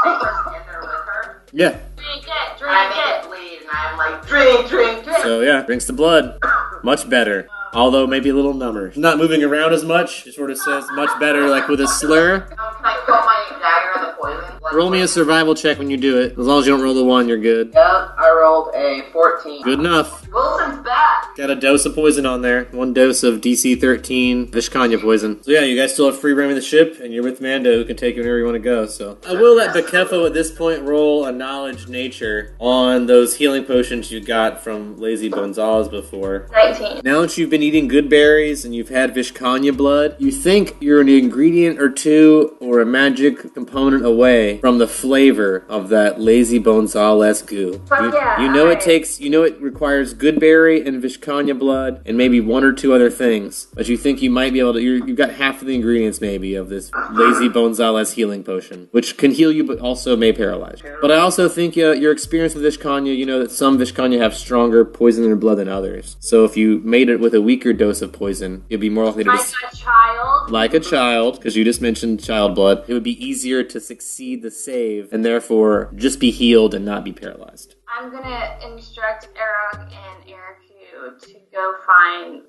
same person in there with her? Yeah. Drink it, And I make it bleed, and I'm like, drink. So yeah, drinks the blood. Much better. Although maybe a little number. Not moving around as much. She sort of says much better, like with a slur. Can I put my dagger in the poison? Roll me a survival check when you do it. As long as you don't roll the 1, you're good. Yep, I rolled a 14. Good enough. Wilson's back. Got a dose of poison on there. 1 dose of DC 13 Vishkanya poison. So yeah, you guys still have free reign of the ship, and you're with Mando, who can take you wherever you want to go. So I will let Bekefa at this point roll a knowledge nature on those healing potions you got from Lazy Gonzalez before. 19. Now that you've been eating good berries and you've had Vishkanya blood, you think you're an ingredient or 2 or a magic component away from the flavor of that Lazy Gonzalez goo. Fuck yeah, You know it alright. takes, you know it requires good berry and Vishkanya blood and maybe 1 or 2 other things, but you think you might be able to, you've got half of the ingredients maybe of this Lazy Gonzalez healing potion, which can heal you but also may paralyze you. But I also think your experience with Vishkanya, you know that some Vishkanya have stronger poison in their blood than others. So if you made it with a weaker dose of poison, you'd be more likely to Like a child. like a child, because you just mentioned child blood, it would be easier to succeed the save and therefore just be healed and not be paralyzed. I'm gonna instruct Eric and Eriku to go find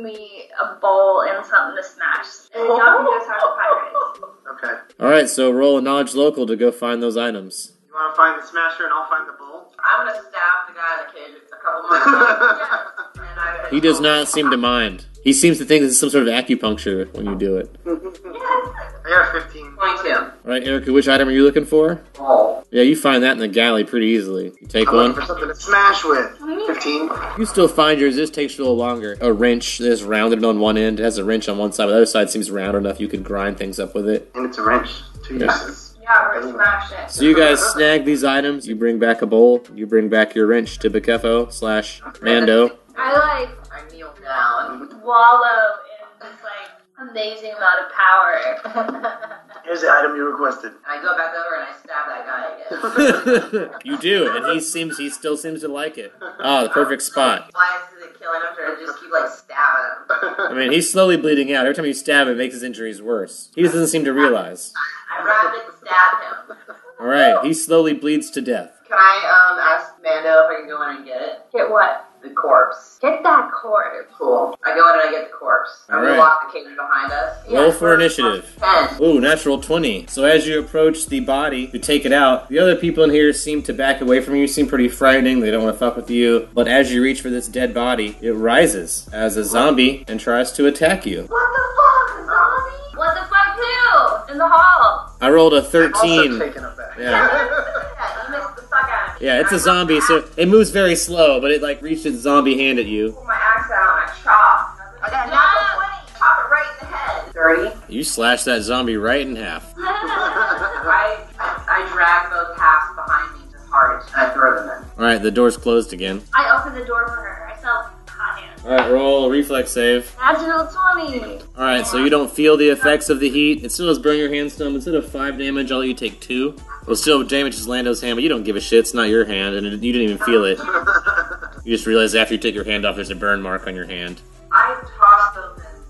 me a bowl and something to smash. And y'all can go talk to pirates. Okay. Alright, so roll a knowledge local to go find those items. You want to find the smasher and I'll find the bowl? I'm gonna stab the guy in the cage a couple more times. He does not seem to mind. He seems to think this is some sort of acupuncture when you do it. I got a 15. 22. Alright, Erica, which item are you looking for? Oh. Yeah, you find that in the galley pretty easily. You take I'm looking one. for something to smash with. 15. You still find yours. This takes a little longer. A wrench is rounded on one end. It has a wrench on one side, but the other side seems round enough you could grind things up with it. And it's a wrench. 2 Yeah. uses. Yeah, we're smashing it. So you guys snag these items. You bring back a bowl. You bring back your wrench to Bekefo/Mando. I I kneel down. wallow in this amazing amount of power. Here's the item you requested. And I go back over and I stab that guy again. You do, and he still seems to like it. Ah, the perfect spot. Why is it killing him? Or just keep stabbing him? I mean, he's slowly bleeding out. Every time you stab him, it makes his injuries worse. He just doesn't seem to realize. I rapid stab Alright, he slowly bleeds to death. Can I ask Mando if I can go in and get it? Get what? The corpse. Get that corpse. Cool. I go in and I get the corpse. And we Alright. lock the cage behind us. Roll for initiative. 10. Ooh, natural 20. So as you approach the body to take it out, the other people in here seem to back away from you, seem pretty frightening, they don't want to fuck with you. But as you reach for this dead body, it rises as a zombie and tries to attack you. What the fuck, a zombie? What the fuck, too? In the hall. I rolled a Also 13. taken aback. Yeah. You missed the fuck out of me. Yeah, it's a zombie, so it moves very slow, but it like reached its zombie hand at you. Pull my axe out and I chop. I got a natural 20. Chop it right in the head. 30. You slash that zombie right in half. I drag both halves behind me to heart and I throw them in. Alright, the door's closed again. I open the door for her. I still have hot hands. Alright, roll a reflex save. Natural 20. Alright, so you don't feel the effects of the heat. It still has burn your hand stone. Instead of 5 damage, I'll let you take 2. Well, still damages Lando's hand, but you don't give a shit. It's not your hand, and you didn't even feel it. You just realize after you take your hand off, there's a burn mark on your hand. I toss those in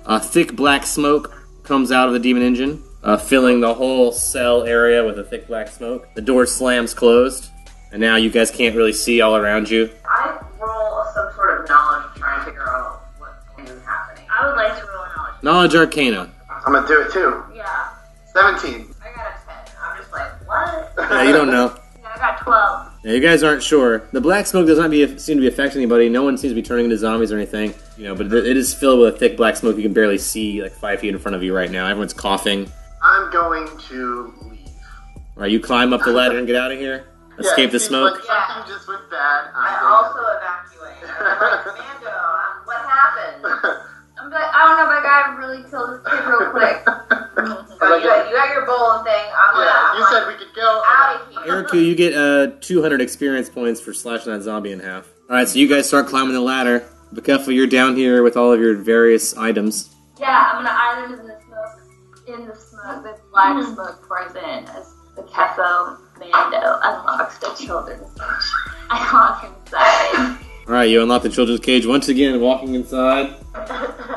then. Thick black smoke comes out of the demon engine, filling the whole cell area with a thick black smoke. The door slams closed, and now you guys can't really see all around you. I roll some sort of knowledge to try and figure out what is happening. I would like to roll a knowledge. Knowledge Arcana. I'm gonna do it too. Yeah. 17. I got a 10. I'm just like, what? Yeah, you don't know. Yeah, I got 12. Yeah, you guys aren't sure. The black smoke does not seem to be affecting anybody. No one seems to be turning into zombies or anything. You know, but it is filled with a thick black smoke. You can barely see like 5 feet in front of you right now. Everyone's coughing. I'm going to leave. All right, you climb up the ladder and get out of here. Escape the it seems smoke. Like something just went bad. I I'm also evacuate. And I'm like, Mando, what happened? I'm like, I don't know, but I gotta really kill this kid real quick. So you got your bowling thing. I'm you said we could go. out of here. Eriku, you get 200 experience points for slashing that zombie in half. All right, so you guys start climbing the ladder. Be careful, you're down here with all of your various items. Yeah, I'm gonna island in the smoke, the black smoke pours in as the Kefo Mando unlocks the children's cage. I walk inside. All right, you unlock the children's cage once again, walking inside.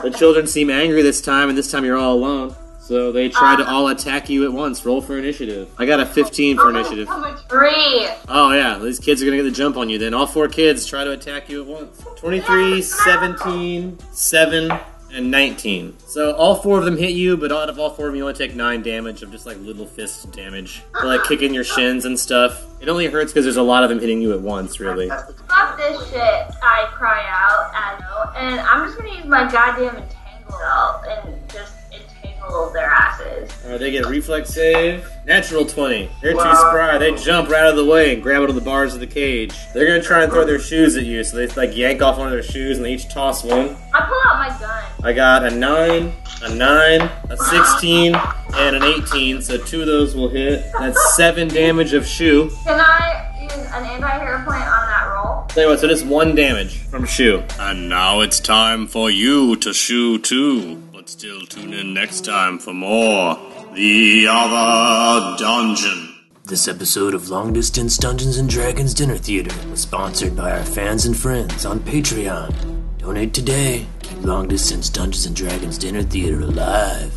The children seem angry this time, and this time you're all alone. So they try to all attack you at once. Roll for initiative. I got a 15 for initiative. How much? 3. Oh yeah, these kids are gonna get the jump on you then. All 4 kids try to attack you at once. 23, 17, 7, and 19. So all 4 of them hit you, but out of all 4 of them you only take 9 damage of just like little fist damage. They're like kicking your shins and stuff. It only hurts because there's a lot of them hitting you at once, really. Fuck this shit, I cry out, I know, and I'm just gonna use my goddamn entangle belt and just entangle their asses. Alright, they get a reflex save. Natural 20. They're too spry. They jump right out of the way and grab onto the bars of the cage. They're gonna try and throw their shoes at you, so they like yank off one of their shoes and they each toss one. I pull out my gun. I got a 9, a 9, a 16, and an 18, so 2 of those will hit. That's 7 damage of shoe. Can I use an anti-hair point on that roll? Tell you what, so just 1 damage from shoe. And now it's time for you to shoe too. But still tune in next time for more The Other Dungeon. This episode of Long Distance Dungeons & Dragons Dinner Theater was sponsored by our fans and friends on Patreon. Donate today. Keep Long Distance Dungeons & Dragons Dinner Theater alive.